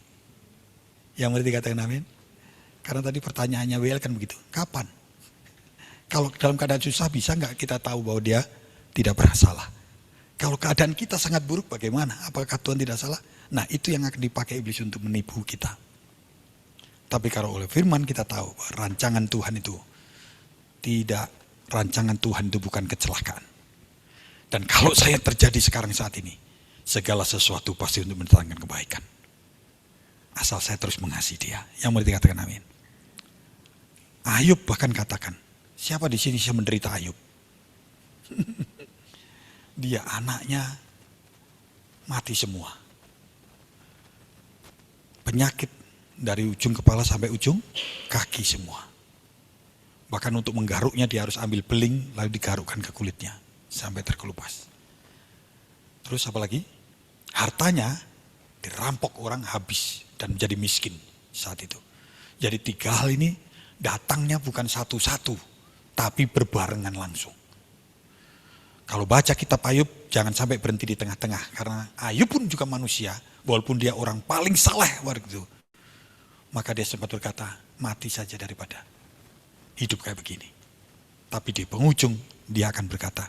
Yang mengerti katakan amin? Karena tadi pertanyaannya WL kan begitu. Kapan? Kalau dalam keadaan susah bisa nggak kita tahu bahwa dia tidak pernah salah? Kalau keadaan kita sangat buruk bagaimana? Apakah Tuhan tidak salah? Nah, itu yang akan dipakai iblis untuk menipu kita. Tapi kalau oleh firman kita tahu bahwa rancangan Tuhan itu rancangan Tuhan itu bukan kecelakaan. Dan kalau saya terjadi sekarang saat ini, segala sesuatu pasti untuk mendatangkan kebaikan. Asal saya terus mengasihi dia. Yang mengerti katakan amin. Ayub bahkan katakan, siapa di sini yang menderita Ayub? Dia anaknya mati semua. Penyakit dari ujung kepala sampai ujung kaki semua. Bahkan untuk menggaruknya dia harus ambil beling lalu digarukkan ke kulitnya sampai terkelupas. Terus apa lagi? Hartanya dirampok orang habis dan menjadi miskin saat itu. Jadi 3 hal ini datangnya bukan satu-satu, tapi berbarengan langsung. Kalau baca kitab Ayub, jangan sampai berhenti di tengah-tengah. Karena Ayub pun juga manusia, walaupun dia orang paling saleh waktu itu. Maka dia sempat berkata, mati saja daripada hidup kayak begini. Tapi di penghujung, dia akan berkata,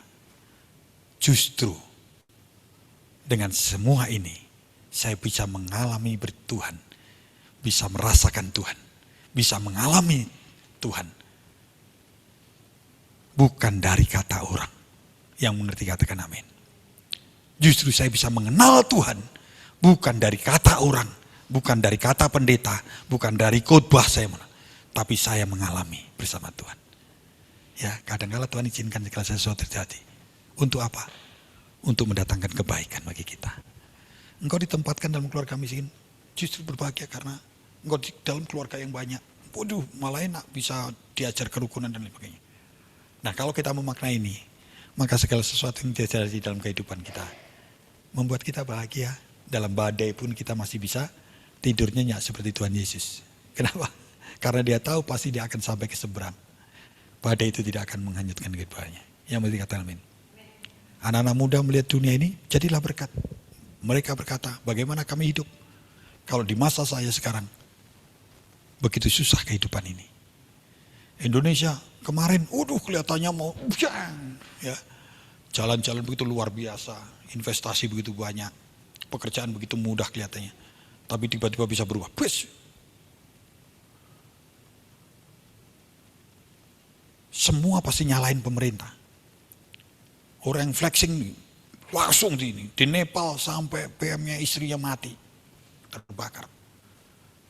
justru dengan semua ini, saya bisa mengalami Tuhan, bisa merasakan Tuhan, bisa mengalami Tuhan. Bukan dari kata orang. Yang mengerti katakan amin. Justru saya bisa mengenal Tuhan, bukan dari kata orang, bukan dari kata pendeta, bukan dari khotbah saya, tapi saya mengalami bersama Tuhan. Ya, kadang-kala Tuhan izinkan segala sesuatu terjadi. Untuk apa? Untuk mendatangkan kebaikan bagi kita. Engkau ditempatkan dalam keluarga miskin, justru berbahagia karena engkau di dalam keluarga yang banyak. Waduh, malah enak bisa diajar kerukunan dan lain sebagainya. Nah, kalau kita memaknai ini, maka segala sesuatu yang terjadi dalam kehidupan kita membuat kita bahagia. Dalam badai pun kita masih bisa tidur nyenyak seperti Tuhan Yesus. Kenapa? Karena dia tahu pasti dia akan sampai ke seberang. Badai itu tidak akan menghanyutkan kehidupannya. Yang berarti kata amin. Anak-anak muda melihat dunia ini, jadilah berkat. Mereka berkata, bagaimana kami hidup? Kalau di masa saya sekarang, begitu susah kehidupan ini. Indonesia kemarin, kelihatannya mau, ya, jalan-jalan begitu luar biasa, investasi begitu banyak, pekerjaan begitu mudah kelihatannya, tapi tiba-tiba bisa berubah. Semua pasti nyalain pemerintah. Orang yang flexing langsung di Nepal sampai PM-nya istrinya mati, terbakar.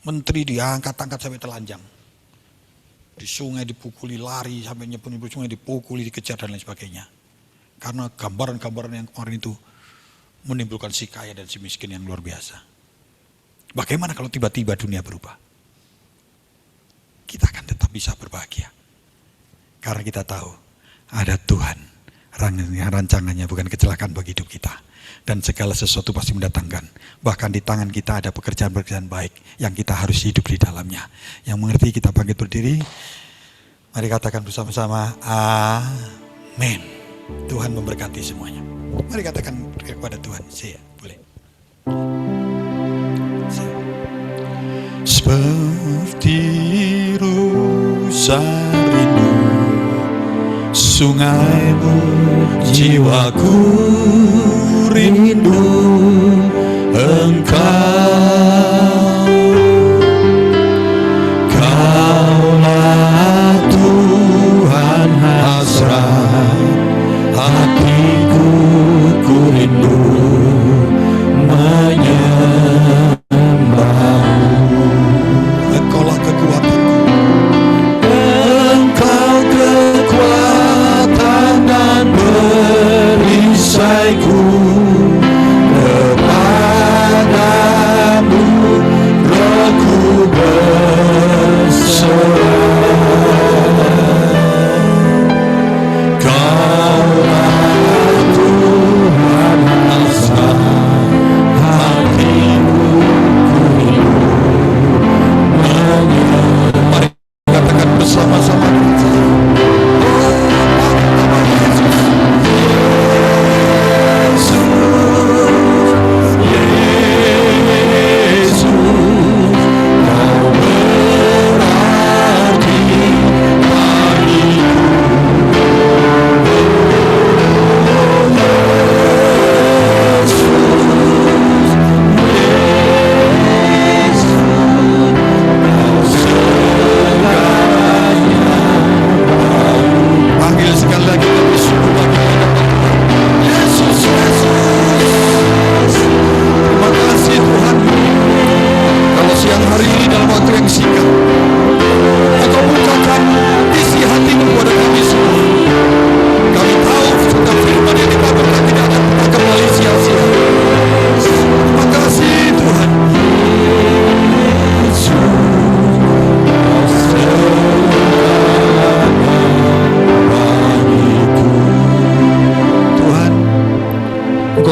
Menteri diangkat-angkat sampai telanjang. Di sungai dipukuli, lari sampai nyepun sungai dipukuli, dikejar dan lain sebagainya. Karena gambaran-gambaran yang kemarin itu menimbulkan si kaya dan si miskin yang luar biasa. Bagaimana kalau tiba-tiba dunia berubah? Kita akan tetap bisa berbahagia. Karena kita tahu ada Tuhan, rancangannya bukan kecelakaan bagi hidup kita. Dan segala sesuatu pasti mendatangkan. Bahkan di tangan kita ada pekerjaan-pekerjaan baik yang kita harus hidup di dalamnya. Yang mengerti kita bangkit berdiri. Mari katakan bersama-sama, amin. Tuhan memberkati semuanya. Mari katakan kepada Tuhan, saya boleh. seperti rusa rindu sungaimu, jiwaku rindu Engkau. Kaulah Tuhan hasrat hatiku, ku rindu menyembahmu. Engkaulah kekuatanku, Engkau kekuatan dan perisaiku. Kepadamu rohku berserah. Kaulah Tuhan hasrat hatiku, ku rindu menyembahmu. Mari katakan bersama-sama.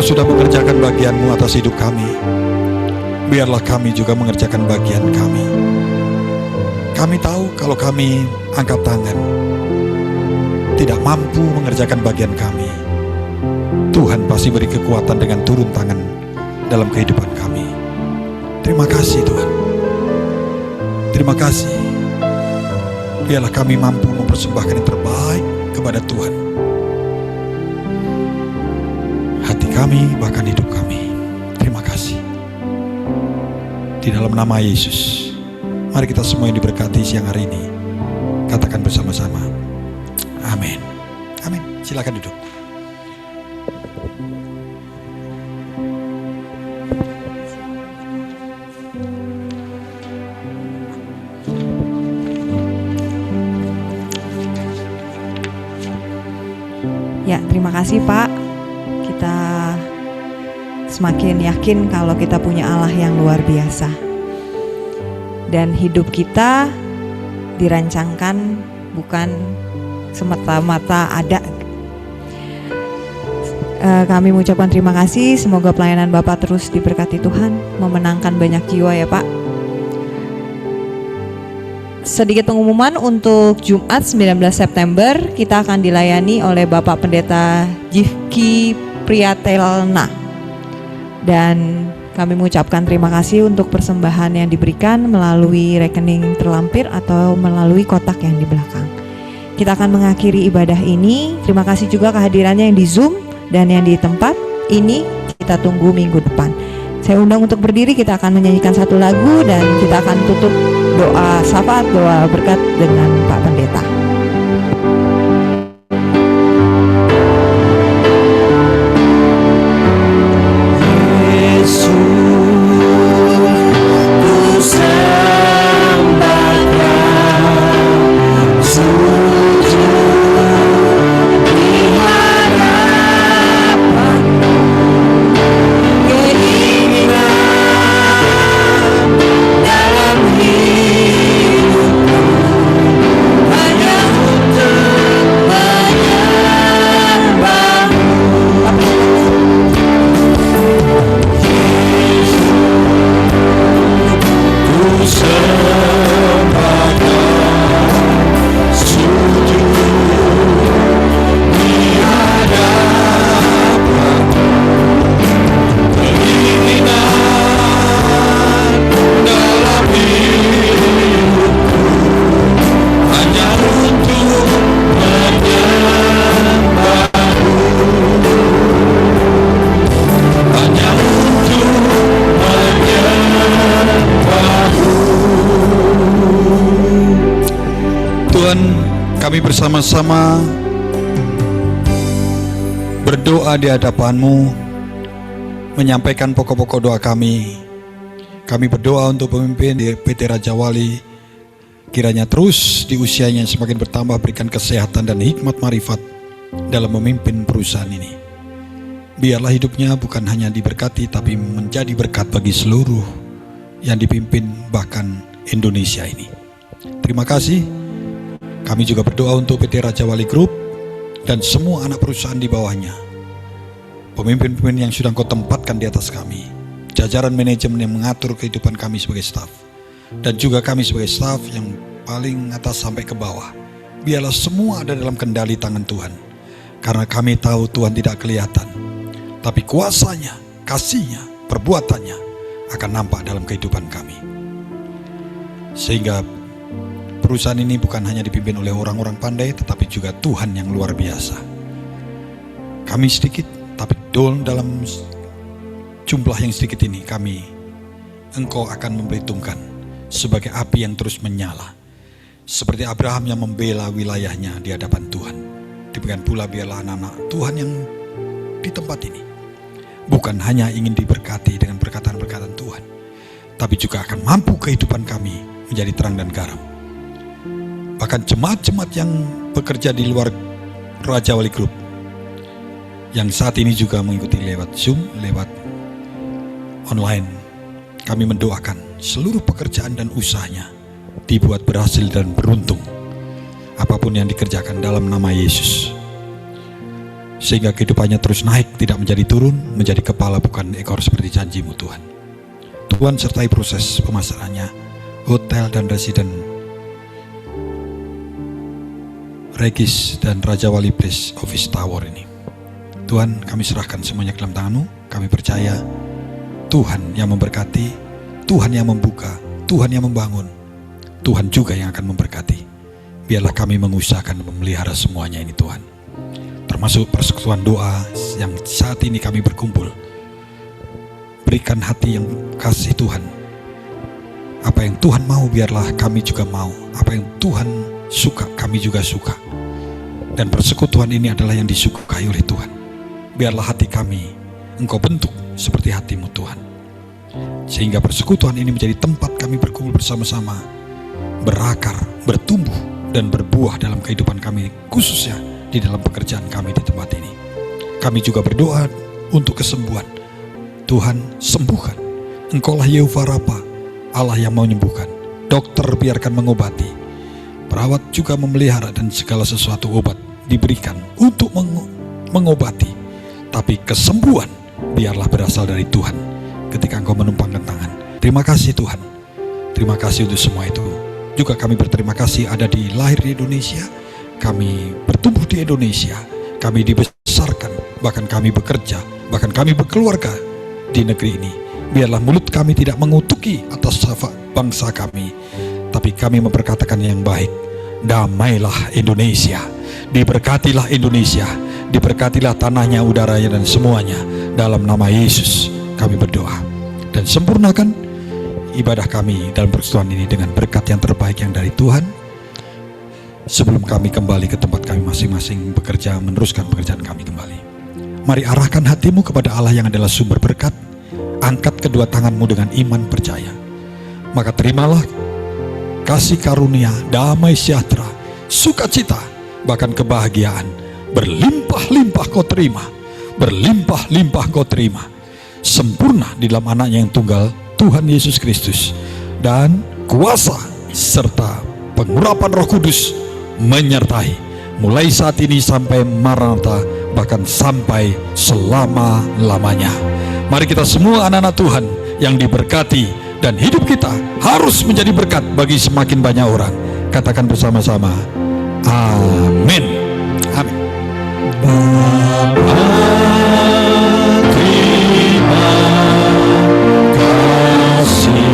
Sudah mengerjakan bagian-Mu atas hidup kami, biarlah kami juga mengerjakan bagian kami. Kami tahu kalau kami angkat tangan, tidak mampu mengerjakan bagian kami. Tuhan pasti beri kekuatan dengan turun tangan dalam kehidupan kami. Terima kasih Tuhan. Terima kasih. Biarlah kami mampu mempersembahkan yang terbaik kepada Tuhan. Kami, bahkan hidup kami. Terima kasih. Di dalam nama Yesus, mari kita semua yang diberkati siang hari ini katakan bersama-sama, amin. Amin. Silakan duduk. Ya, terima kasih Pak. Kita semakin yakin kalau kita punya Allah yang luar biasa. Dan hidup kita dirancangkan bukan semata-mata ada. Kami mengucapkan terima kasih. Semoga pelayanan Bapak terus diberkati Tuhan, memenangkan banyak jiwa ya Pak. Sedikit pengumuman untuk Jumat 19 September kita akan dilayani oleh Bapak Pendeta Jifki Priyatelna. Dan kami mengucapkan terima kasih untuk persembahan yang diberikan melalui rekening terlampir atau melalui kotak yang di belakang. Kita akan mengakhiri ibadah ini. Terima kasih juga kehadirannya yang di Zoom dan yang di tempat ini. Kita tunggu minggu depan. Saya undang untuk berdiri, kita akan menyanyikan satu lagu dan kita akan tutup doa syafaat, doa berkat dengan Pak Pendeta. Hanya kami bersama-sama berdoa di hadapan-Mu, menyampaikan pokok-pokok doa kami. Kami berdoa untuk pemimpin di PT Raja Wali, kiranya terus di usianya yang semakin bertambah berikan kesehatan dan hikmat marifat dalam memimpin perusahaan ini. Biarlah hidupnya bukan hanya diberkati tapi menjadi berkat bagi seluruh yang dipimpin bahkan Indonesia ini. Terima kasih. Kami juga berdoa untuk PT Raja Wali Group dan semua anak perusahaan di bawahnya. Pemimpin-pemimpin yang sudah Engkau tempatkan di atas kami, jajaran manajemen yang mengatur kehidupan kami sebagai staf, dan juga kami sebagai staf yang paling atas sampai ke bawah. Biarlah semua ada dalam kendali tangan Tuhan, karena kami tahu Tuhan tidak kelihatan, tapi kuasanya, kasihnya, perbuatannya akan nampak dalam kehidupan kami. Sehingga perusahaan ini bukan hanya dipimpin oleh orang-orang pandai, tetapi juga Tuhan yang luar biasa. Kami sedikit, tapi dalam jumlah yang sedikit ini Engkau akan memperhitungkan sebagai api yang terus menyala. Seperti Abraham yang membela wilayahnya di hadapan Tuhan. Demikian pula biarlah anak-anak Tuhan yang di tempat ini bukan hanya ingin diberkati dengan perkataan-perkataan Tuhan, tapi juga akan mampu kehidupan kami menjadi terang dan garam. Bahkan jemaat-jemaat yang bekerja di luar Raja Wali Group yang saat ini juga mengikuti lewat Zoom, lewat online, kami mendoakan seluruh pekerjaan dan usahanya dibuat berhasil dan beruntung apapun yang dikerjakan dalam nama Yesus, sehingga kehidupannya terus naik, tidak menjadi turun, menjadi kepala bukan ekor seperti janji-Mu Tuhan. Tuhan sertai proses pemasarannya, hotel dan residen Regis dan Raja Wali Place Office Tower ini. Tuhan, kami serahkan semuanya ke dalam tangan-Mu. Kami percaya Tuhan yang memberkati, Tuhan yang membuka, Tuhan yang membangun, Tuhan juga yang akan memberkati. Biarlah kami mengusahakan memelihara semuanya ini Tuhan, termasuk persekutuan doa yang saat ini kami berkumpul. Berikan hati yang kasih Tuhan. Apa yang Tuhan mau biarlah kami juga mau. Apa yang Tuhan suka kami juga suka. Dan persekutuan ini adalah yang disukai oleh Tuhan. Biarlah hati kami Engkau bentuk seperti hati-Mu Tuhan, sehingga persekutuan ini menjadi tempat kami berkumpul bersama-sama, berakar, bertumbuh dan berbuah dalam kehidupan kami, khususnya di dalam pekerjaan kami di tempat ini. Kami juga berdoa untuk kesembuhan. Tuhan, sembuhkan. Engkaulah Yehovah Rafa, Allah yang mau menyembuhkan. Dokter biarkan mengobati, perawat juga memelihara, dan segala sesuatu obat diberikan untuk mengobati. Tapi kesembuhan biarlah berasal dari Tuhan ketika Engkau menumpangkan tangan. Terima kasih Tuhan. Terima kasih untuk semua itu. Juga kami berterima kasih ada di lahir di Indonesia. Kami bertumbuh di Indonesia. Kami dibesarkan, bahkan kami bekerja, bahkan kami berkeluarga di negeri ini. Biarlah mulut kami tidak mengutuki atas bangsa kami, tapi kami memperkatakan yang baik. Damailah Indonesia, diberkatilah Indonesia, diberkatilah tanahnya, udaranya dan semuanya. Dalam nama Yesus kami berdoa, dan sempurnakan ibadah kami dalam persekutuan ini dengan berkat yang terbaik yang dari Tuhan. Sebelum kami kembali ke tempat kami masing-masing bekerja, meneruskan pekerjaan kami kembali, mari arahkan hatimu kepada Allah yang adalah sumber berkat. Angkat kedua tanganmu dengan iman percaya, maka terimalah kasih karunia, damai sejahtera, sukacita, bahkan kebahagiaan berlimpah-limpah kau terima, berlimpah-limpah kau terima, sempurna di dalam anaknya yang tunggal, Tuhan Yesus Kristus. Dan kuasa serta pengurapan Roh Kudus menyertai mulai saat ini sampai Maranatha, bahkan sampai selama-lamanya. Mari kita semua anak-anak Tuhan yang diberkati, dan hidup kita harus menjadi berkat bagi semakin banyak orang. Katakan bersama-sama, amin. Amin. Bapa, terima kasih.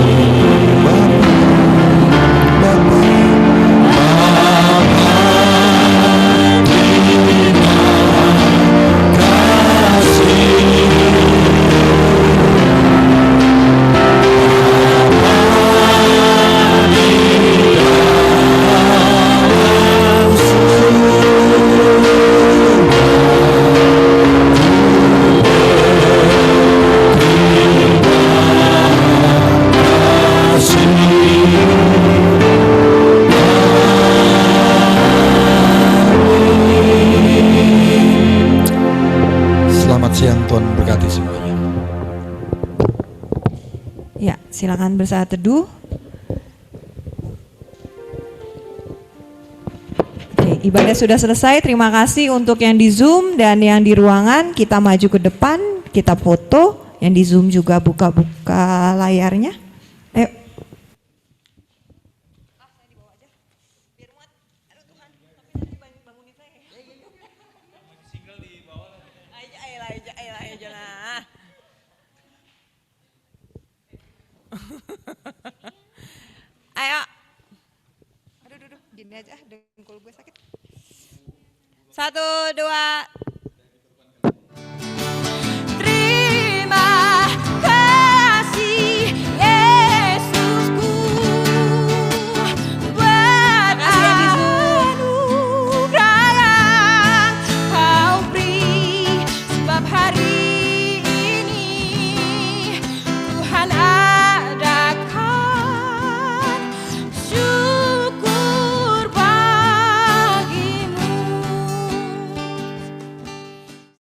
Silakan bersaat teduh. Oke, ibadah sudah selesai. Terima kasih untuk yang di Zoom dan yang di ruangan. Kita maju ke depan, kita foto. Yang di Zoom juga buka-buka layarnya. Ayo. Ayo. Aduh, gini aja, dengkul gue sakit. 1, 2,